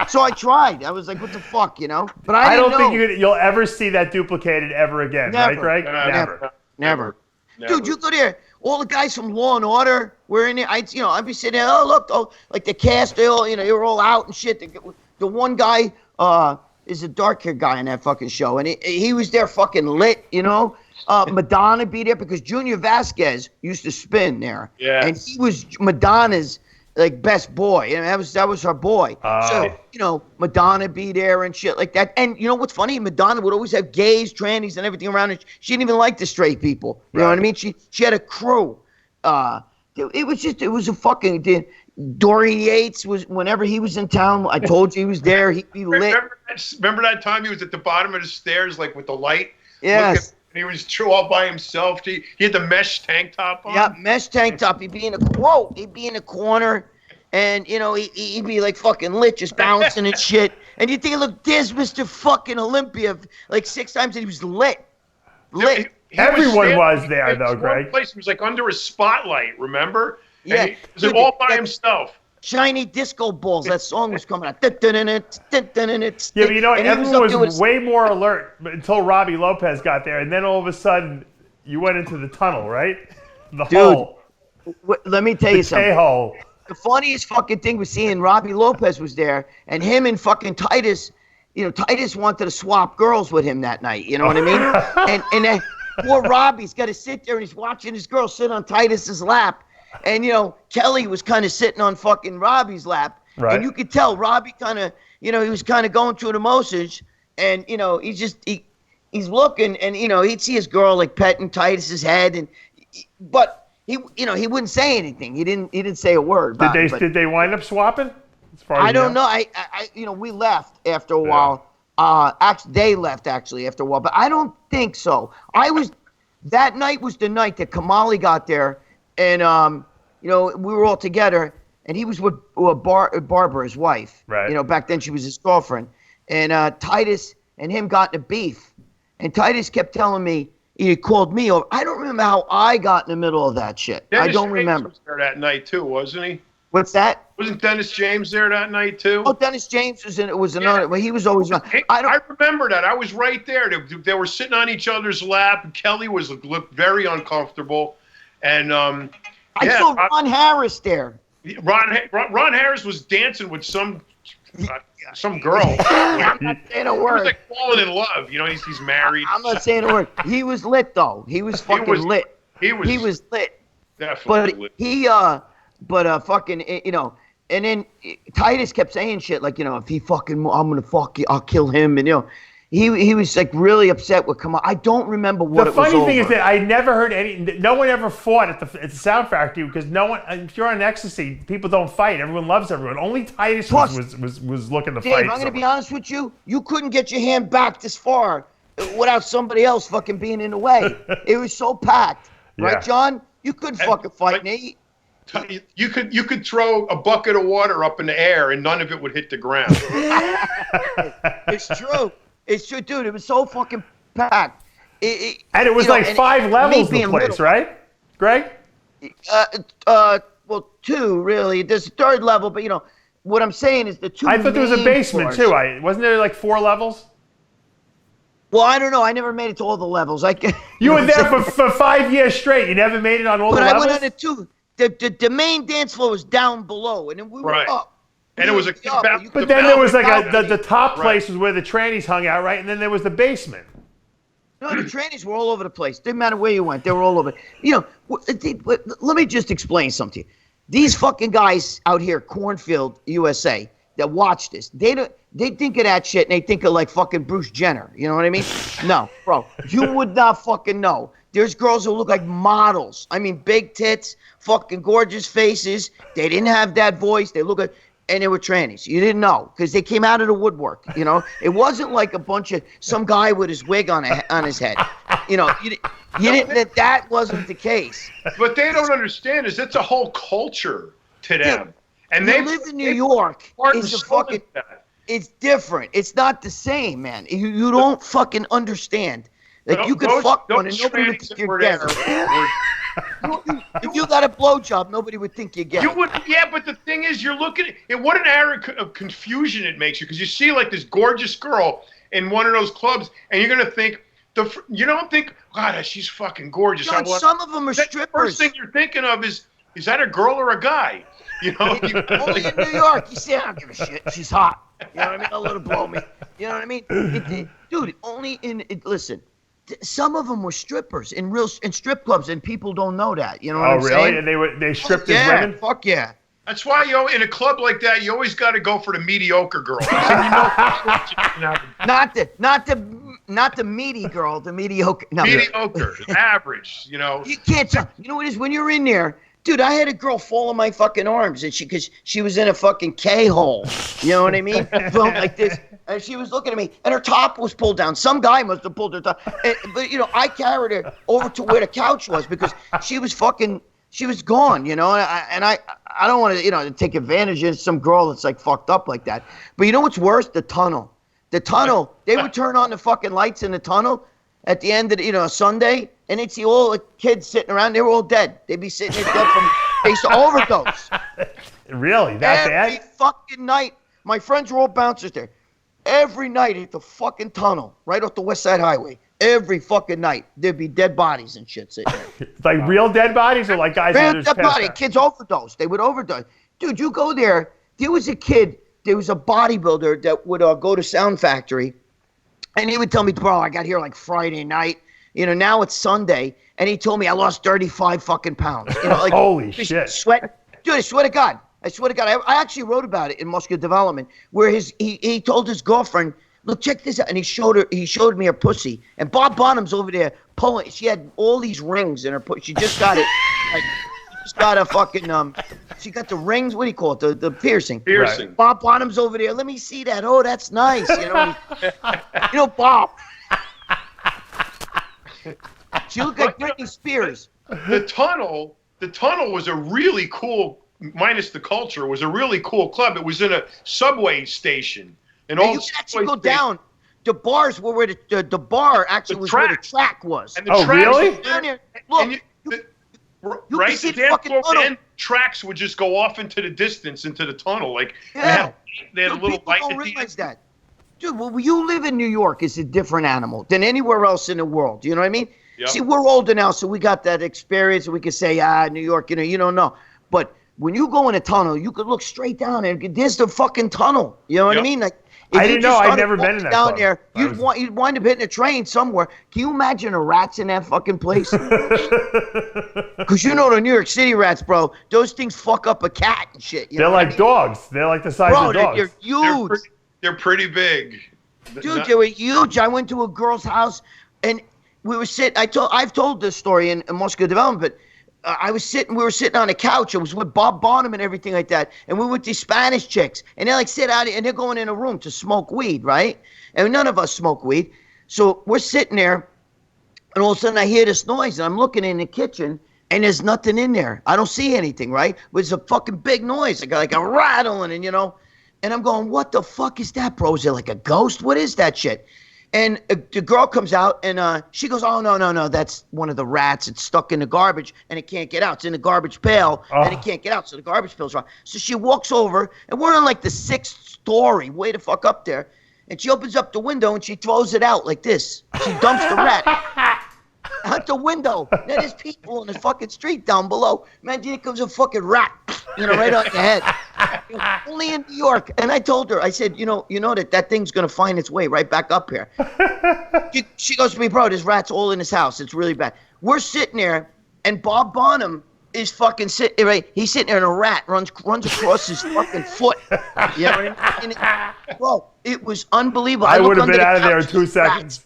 So I tried. I was like, what the fuck, you know? But I don't think you'll ever see that duplicated ever again, right, Gregg? Never. Dude, you go there. All the guys from Law and Order were in there. I'd be sitting there. Oh, look, like the cast, they were all out and shit. The one guy is a dark-haired guy in that fucking show, and he was there fucking lit, you know? Madonna be there because Junior Vasquez used to spin there. Yeah. And he was Madonna's like best boy, and that was her boy. So you know, Madonna be there and shit like that. And you know what's funny? Madonna would always have gays, trannies, and everything around her. She didn't even like the straight people. You know what I mean? She had a crew. It was a fucking. Dorian Yates was whenever he was in town. I told you he was there. He'd be lit. Remember that time he was at the bottom of the stairs, like with the light. Yes. He was all by himself. He had the mesh tank top on. Yeah, mesh tank top. He'd be in a corner, and you know he'd be like fucking lit, just bouncing and shit. And you think, look, there's Mr. fucking Olympia, like 6 times, and he was lit. Everyone was there though, Gregg. Place he was like under a spotlight. Remember? Yeah. And he was all by himself. Shiny disco balls. That song was coming out. Yeah, but you know, everyone was way more alert until Robbie Lopez got there, and then all of a sudden, you went into the tunnel, right? The hole. Let me tell you something. The K-hole. The funniest fucking thing was seeing Robbie Lopez was there, and him and fucking Titus. You know, Titus wanted to swap girls with him that night. You know what I mean? and then poor Robbie's got to sit there, and he's watching his girl sit on Titus's lap. And, you know, Kelly was kind of sitting on fucking Robbie's lap. Right. And you could tell Robbie kind of, you know, he was kind of going through the motions. And, you know, he's looking and, you know, he'd see his girl like petting Titus's head. But he, you know, he wouldn't say anything. He didn't say a word. Did they wind up swapping? I don't know. I, you know, we left after a while. Actually, they left actually after a while, but I don't think so. That night was the night that Kamali got there. And, you know, we were all together, and he was with Barbara, his wife. Right. You know, back then she was his girlfriend. And Titus and him got in a beef. And Titus kept telling me, he called me over. I don't remember how I got in the middle of that shit. Dennis I don't James remember. Was there that night, too, wasn't he? What's that? Wasn't Dennis James there that night, too? Oh, Dennis James was in it. Was another. Well, he was always on. I remember that. I was right there. They were sitting on each other's lap. And Kelly looked very uncomfortable. And I saw Ron Harris there. Ron Harris was dancing with some girl. I'm not saying a word. He was like falling in love. You know, he's married. I'm not saying a word. He was lit though. He was fucking lit. He was lit. Definitely lit. Fucking, you know, and then Titus kept saying shit like, you know, if he fucking, I'm gonna fuck you, I'll kill him, and you know, he was like really upset with come on. I don't remember what it was. The funny thing is that I never heard no one ever fought at the Sound Factory because no one. If you're on ecstasy, people don't fight. Everyone loves everyone. Only Titus was looking to Dave, fight. I'm going to be honest with you. You couldn't get your hand back this far without somebody else fucking being in the way. It was so packed, right, John? You couldn't fucking fight, Nate. You could throw a bucket of water up in the air and none of it would hit the ground. It's true. It's true, dude. It was so fucking packed. And it was like 5 levels the place, right, Greg? Well, 2 really. There's a 3rd level, but what I'm saying is the 2. I thought there was a basement too. Wasn't there like 4 levels? Well, I don't know. I never made it to all the levels. You were there for 5 years straight. You never made it on all the levels? But I went on it too. The main dance floor was down below, and then we were up. And it was a but then there was like the top place was where the trannies hung out, right? And then there was the basement. No, the trannies were all over the place. Didn't matter where you went. They were all over. Let me just explain something to you. These fucking guys out here, Cornfield, USA, that watch this, they think of that shit and they think of like fucking Bruce Jenner. You know what I mean? No, bro. You would not fucking know. There's girls who look like models. I mean, big tits, fucking gorgeous faces. They didn't have that voice. They look like... And they were trannies. You didn't know because they came out of the woodwork. It wasn't like a bunch of some guy with his wig on his head. You didn't. That wasn't the case. What they don't understand is it's a whole culture to them. Dude, and they live in New York. It's different. It's not the same, man. You don't fucking understand. Like you could fuck one and nobody would think you're gay. If you got a blowjob, nobody would think you're gay. You would, but the thing is, you're looking at what an era of confusion it makes you because you see like this gorgeous girl in one of those clubs, and you're gonna think you don't think, God, she's fucking gorgeous. John, some of them are strippers. The first thing you're thinking of is that a girl or a guy? Only in New York, you say, I don't give a shit. She's hot. You know what I mean? I'll let her blow me. You know what I mean? Dude, only listen. Some of them were strippers in strip clubs, and people don't know that. You know what I'm saying? And they stripped as women? Fuck yeah. That's why in a club like that, you always got to go for the mediocre girl. Not the meaty girl, the mediocre. No. Mediocre, average. You can't tell. You know what it is when you're in there. Dude, I had a girl fall in my fucking arms, and because she was in a fucking K-hole. You know what I mean? Boom, like this. And she was looking at me, and her top was pulled down. Some guy must have pulled her top. But I carried her over to where the couch was because she was gone. And I don't want to take advantage of some girl that's like fucked up like that. But you know what's worse? The tunnel. They would turn on the fucking lights in the tunnel at the end of Sunday, and they'd see all the kids sitting around. They were all dead. They'd be sitting there dead from face overdose. Really? That bad? Every fucking night. My friends were all bouncers there. Every night at the fucking tunnel, right off the West Side Highway, every fucking night, there'd be dead bodies and shit sitting there. Like real dead bodies or like guys real dead body. Kids overdose. They would overdose. Dude, you go there. There was a bodybuilder that would go to Sound Factory, and he would tell me, bro, I got here like Friday night. Now it's Sunday, and he told me I lost 35 fucking pounds. Holy shit. Sweat. Dude, I swear to God. I actually wrote about it in Muscular Development, where he told his girlfriend, look, check this out, and he showed me her pussy, and Bob Bonham's over there pulling. She had all these rings in her pussy. She just got it, she got a fucking she got the rings. What do you call it? The piercing. Piercing. Right. Bob Bonham's over there. Let me see that. Oh, that's nice. Bob. She looked like Britney Spears. The tunnel was a really cool. Minus the culture, was a really cool club. It was in a subway station. And all you can actually go down. The bars were where the bar actually was where the track was. And the tracks really? Down there. Look, you can see the fucking tunnel. And tracks would just go off into the distance, into the tunnel. Like, yeah. they had a little light. People don't realize that. Dude, well, you live in New York is a different animal than anywhere else in the world. You know what I mean? Yep. See, we're older now, so we got that experience, and we can say, New York, you don't know. But when you go in a tunnel, you could look straight down and there's the fucking tunnel. You know what I mean? Like, I didn't know. I'd never been in that down there. You'd wind up hitting a train somewhere. Can you imagine the rats in that fucking place? Because the New York City rats, bro. Those things fuck up a cat and shit. They're like dogs. They're like the size of dogs. They're huge. They're pretty big. Dude, they were huge. I went to a girl's house, and we were sitting. I've told this story in Muscular Development, but we were sitting on a couch. It was with Bob Bonham and everything like that. And we were with these Spanish chicks, and they like sit out and they're going in a room to smoke weed, right? And none of us smoke weed. So we're sitting there, and all of a sudden I hear this noise, and I'm looking in the kitchen, and there's nothing in there. I don't see anything, right? But it's a fucking big noise. I got like a rattling, and and I'm going, what the fuck is that, bro? Is it like a ghost? What is that shit? And the girl comes out, and she goes, oh, no, that's one of the rats. It's stuck in the garbage, and it can't get out. It's in the garbage pail, and it can't get out, so the garbage pail's wrong. So she walks over, and we're on like the 6th story, way the fuck up there, and she opens up the window, and she throws it out like this. She dumps the rat out the window. Now there's people in the fucking street down below. Man, here comes a fucking rat, right on your head. Only in New York. And I told her, I said, you know that thing's going to find its way right back up here. She goes to me, bro, there's rats all in this house. It's really bad. We're sitting there, and Bob Bonham is fucking sitting, right? He's sitting there, and a rat runs across his fucking foot. You know what I mean? Bro, it was unbelievable. I would have been out of there in 2 seconds.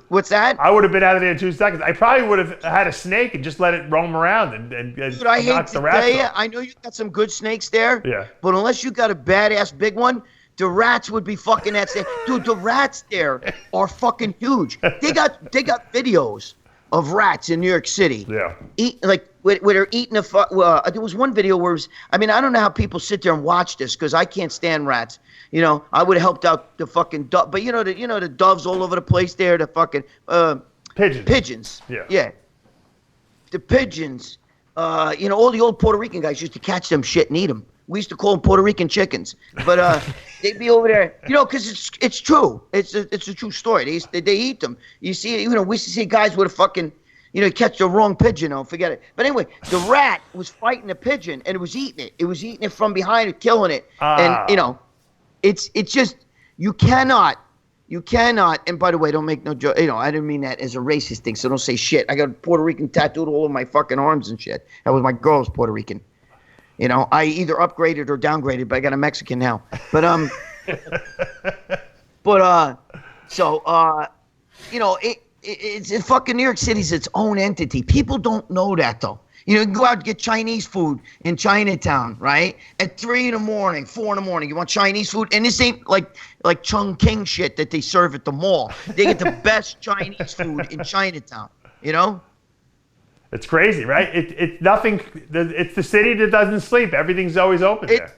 What's that? I would have been out of there in 2 seconds. I probably would have had a snake and just let it roam around and Dude, I hate knock to the rats tell you, off. I know you got some good snakes there. Yeah. But unless you got a badass big one, the rats would be fucking that snake. Dude, the rats there are fucking huge. They got videos of rats in New York City. Yeah. Where they're eating there was one video where I don't know how people sit there and watch this because I can't stand rats. I would have helped out the fucking dove, but the doves all over the place there, the fucking pigeons. Yeah. The pigeons, all the old Puerto Rican guys used to catch them shit and eat them. We used to call them Puerto Rican chickens, but they'd be over there, because it's true. It's a true story. They eat them. You see, we used to see guys with a fucking, catch the wrong pigeon, forget it. But anyway, the rat was fighting the pigeon, and it was eating it. It was eating it from behind and killing it. And it's just you cannot. And by the way, don't make no joke. I didn't mean that as a racist thing. So don't say shit. I got Puerto Rican tattooed all over my fucking arms and shit. That was my girl's Puerto Rican. I either upgraded or downgraded, but I got a Mexican now. But it's fucking New York City's its own entity. People don't know that though. You can go out and get Chinese food in Chinatown, right? At 3 a.m, 4 a.m, you want Chinese food, and this ain't like Chungking shit that they serve at the mall. They get the best Chinese food in Chinatown. It's crazy, right? It's nothing. It's the city that doesn't sleep. Everything's always open there.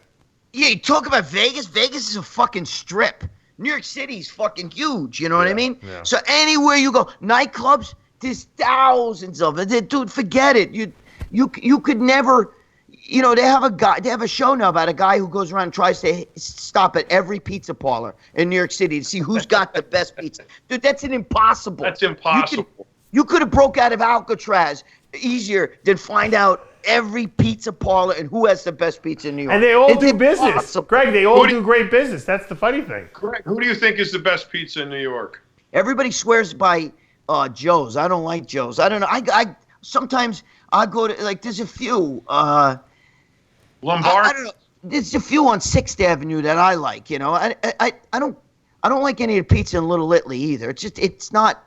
Yeah, you talk about Vegas. Vegas is a fucking strip. New York City's fucking huge. You know what I mean? Yeah. So anywhere you go, nightclubs, there's thousands of them. Dude, forget it. You could never. They have a show now about a guy who goes around and tries to stop at every pizza parlor in New York City to see who's got the best pizza. Dude, that's impossible. That's impossible. You could have broke out of Alcatraz easier than find out every pizza parlor and who has the best pizza in New York. And they all do business. Greg, they all do great business. That's the funny thing. Greg, who do you think is the best pizza in New York? Everybody swears by Joe's. I don't like Joe's. I don't know. I sometimes I go to there's a few. Lombard. I don't know. There's a few on 6th Avenue that I like. I don't like any of the pizza in Little Italy either. It's not.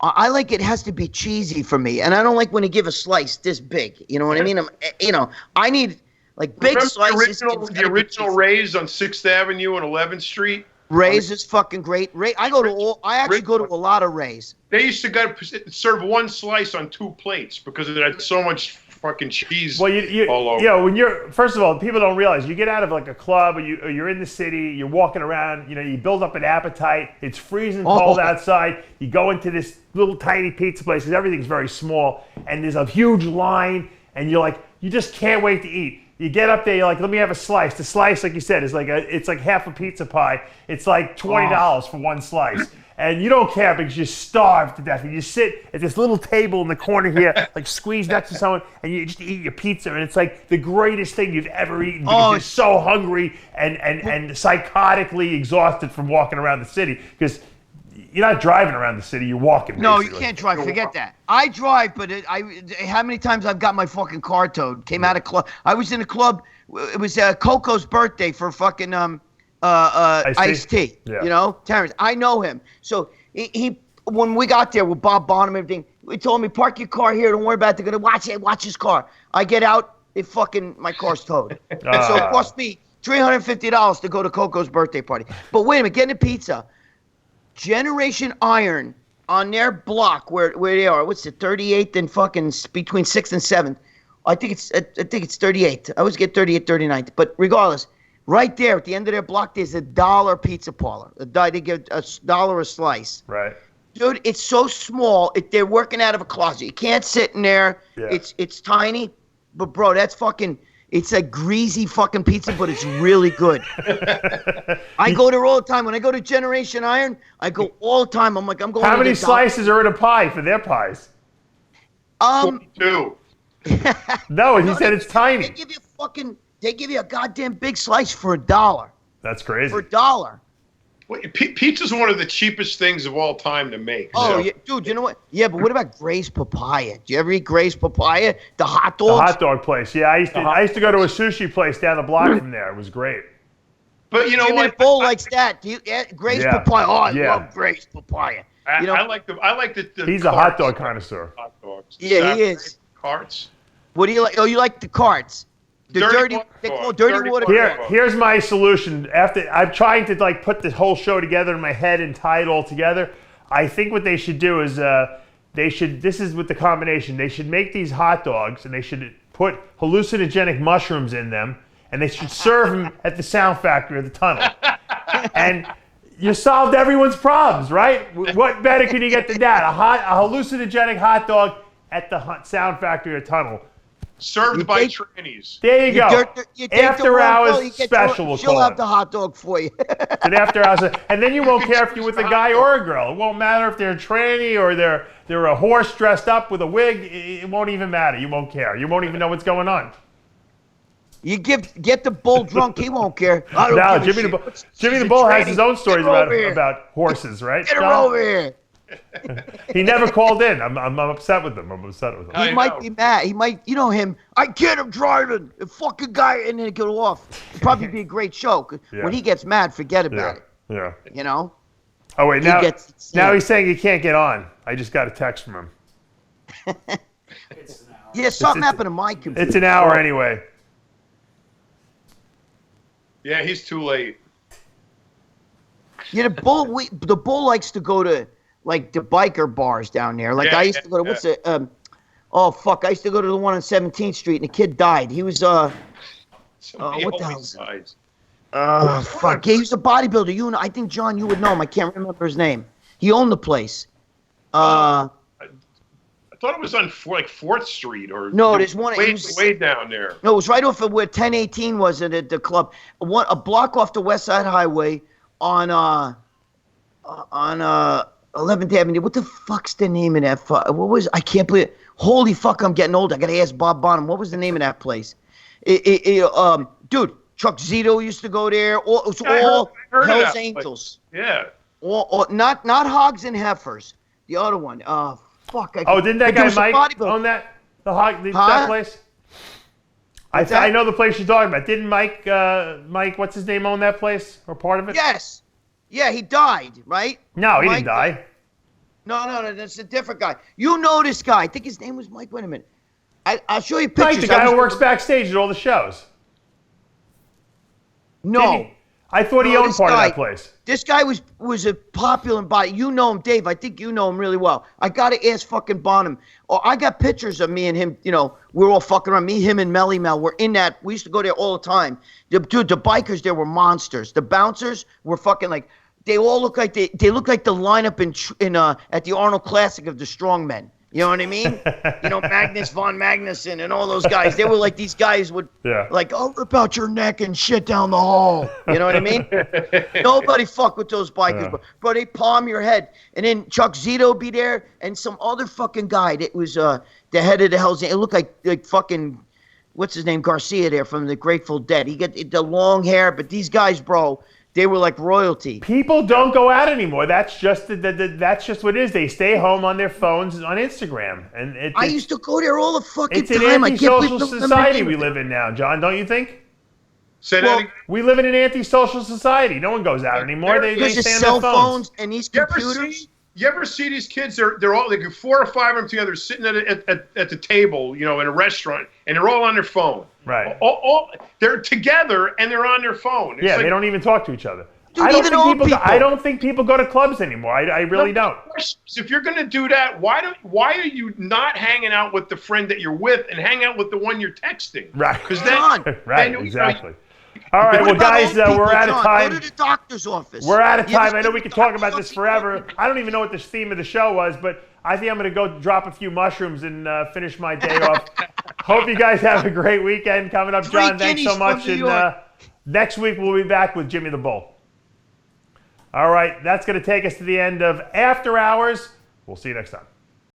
I like it has to be cheesy for me, and I don't like when you give a slice this big. You know what I mean? I need big slices. The original Ray's on 6th Avenue and 11th Street. Ray's is fucking great. I actually go to a lot of Ray's. They used to serve one slice on 2 plates because it had so much fucking cheese all over. When first of all, people don't realize you get out of a club or you're in the city, you're walking around, you build up an appetite. It's freezing cold outside. You go into this little tiny pizza place because everything's very small, and there's a huge line, and you just can't wait to eat. You get up there, you're like, let me have a slice. The slice, like you said, is it's like half a pizza pie. It's like $20 for one slice. And you don't care because you're starved to death. And you sit at this little table in the corner here, squeezed next to someone, and you just eat your pizza. And it's like the greatest thing you've ever eaten because you're so hungry and psychotically exhausted from walking around the city. Because you're not driving around the city, you're walking. No, basically. You can't drive. Forget that. I drive, but how many times I've got my fucking car towed? Came out of club. I was in a club. It was Coco's birthday for fucking Ice-T. Yeah. You know, Terrence. I know him. So he when we got there with Bob Bonham and everything, he told me, park your car here. Don't worry about it. They're going to watch his car. I get out. My car's towed. So it cost me $350 to go to Coco's birthday party. But wait a minute, getting a pizza. Generation Iron on their block where they are. What's it, 38th and fucking between 6th and 7th. I think it's 38th. I always get 38th, 39th. But regardless, right there at the end of their block, there's $1 pizza parlor. They give $1 a slice. Right. Dude, it's so small. They're working out of a closet. You can't sit in there. Yeah. It's tiny. But, bro, that's fucking... It's a greasy fucking pizza, but it's really good. I go there all the time. When I go to Generation Iron, I go all the time. I'm like, I'm going. How many slices are in a pie for their pies? 42. No, he said it's tiny. They give you a goddamn big slice for $1. That's crazy. For $1. Well, pizza's one of the cheapest things of all time to make. Oh, yeah, dude, you know what? Yeah, but what about Gray's Papaya? Do you ever eat Gray's Papaya? The hot dogs? The hot dog place. Yeah, I used to go to a sushi place down the block from there. It was great. But you know Jimmy what? Bull likes that. Gray's Papaya. Oh, I love Gray's Papaya. I like the He's a hot dog connoisseur. Hot dogs. Yeah, he is. Carts. What do you like? Oh, you like the carts. The dirty water. Here's my solution. After I'm trying to put the whole show together in my head and tie it all together. I think what they should do is this is with the combination. They should make these hot dogs and they should put hallucinogenic mushrooms in them and they should serve them at the Sound Factory of the Tunnel. And you solved everyone's problems, right? What better can you get than that? A hallucinogenic hot dog at the Sound Factory of the Tunnel. Served by trannies. There you go. After hours special, we'll she'll call have it. the hot dog for you. And after hours, and then you won't care if you're with a guy or a girl. It won't matter if they're a tranny or they're a horse dressed up with a wig. It won't even matter. You won't care. You won't even know what's going on. You get the bull drunk, he won't care. No, Jimmy the Bull has his own stories about horses, right? Get her over here. He never called in. I'm upset with him. He might be mad. He might, you know him. I get him driving. The fucking guy, and then go off. It'd probably be a great show. 'Cause when he gets mad, forget about it. Yeah. You know. Oh wait, now he's saying he can't get on. I just got a text from him. Yeah, something happened to my computer. It's an hour anyway. Yeah, he's too late. Yeah, the bull likes to go to like the biker bars down there. Like I used to go to I used to go to the one on 17th Street and the kid died. He was what the hell? Fuck. He was a bodybuilder. I think John, you would know him. I can't remember his name. He owned the place. I thought it was on 4th Street or no, there's one way down there. No, it was right off of where 1018 was at the club. A block off the West Side Highway on 11th Avenue. What the fuck's the name of that? I can't believe it. Holy fuck, I'm getting old. I gotta ask Bob Bonham. What was the name of that place? Dude, Chuck Zito used to go there. It was all Hell's Angels. Yeah. Not Hogs and Heifers. The other one. Fuck. Didn't that guy Mike own that? That place? I know the place you're talking about. Didn't Mike, what's his name, own that place or part of it? Yes. Yeah, he died, right? No, he didn't die. No, that's a different guy. You know this guy. I think his name was Mike. Wait a minute. I'll show you pictures. Mike, the guy who works backstage at all the shows. No. I thought he owned part of that place. This guy was a popular body. You know him, Dave. I think you know him really well. I got to ask fucking Bonham. I got pictures of me and him. You know, we're all fucking around. Me, him, and Melly Mel. We're in that. We used to go there all the time. Dude, the bikers there were monsters. The bouncers were fucking like, they all look like they look like the lineup in at the Arnold Classic of the Strongmen. You know what I mean? You know, Magnus von Magnuson and all those guys. They were like, these guys would rip out your neck and shit down the hall. You know what I mean? Nobody fuck with those bikers, bro. They palm your head. And then Chuck Zito be there and some other fucking guy that was the head of the Hell's Angels. It looked like fucking, what's his name, Garcia there from the Grateful Dead. He got the long hair, but these guys, bro, they were like royalty. People don't go out anymore. That's just that's just what it is. They stay home on their phones on Instagram, and I used to go there all the fucking time. It's an antisocial society we live in now, John. Don't you think? Say Well, that again. We live in an antisocial society. No one goes out anymore. They Because of stay on cell their phones. phones and these You ever computers. see? You ever see these kids? They're all like 4 or 5 of them together, sitting at the table, you know, in a restaurant, and they're all on their phone. Right. They're together and they're on their phone. It's Yeah, like, they don't even talk to each other. Dude, I don't even think old people. people. I don't think people go to clubs anymore. I really don't. If you're going to do that, why are you not hanging out with the friend that you're with and hang out with the one you're texting? Right. Because John. Right. then, Exactly. All right, What well, about guys, old people, we're out of John? time. Go to the doctor's office. We're out of You ever time. I know see we the could talk doctor's about this office? forever. I don't even know what the theme of the show was, but I think I'm going to go drop a few mushrooms and finish my day off. Hope you guys have a great weekend coming up. 3 John, thanks so guineas from much. New And York. next week, we'll be back with Jimmy the Bull. All right, that's going to take us to the end of After Hours. We'll see you next time.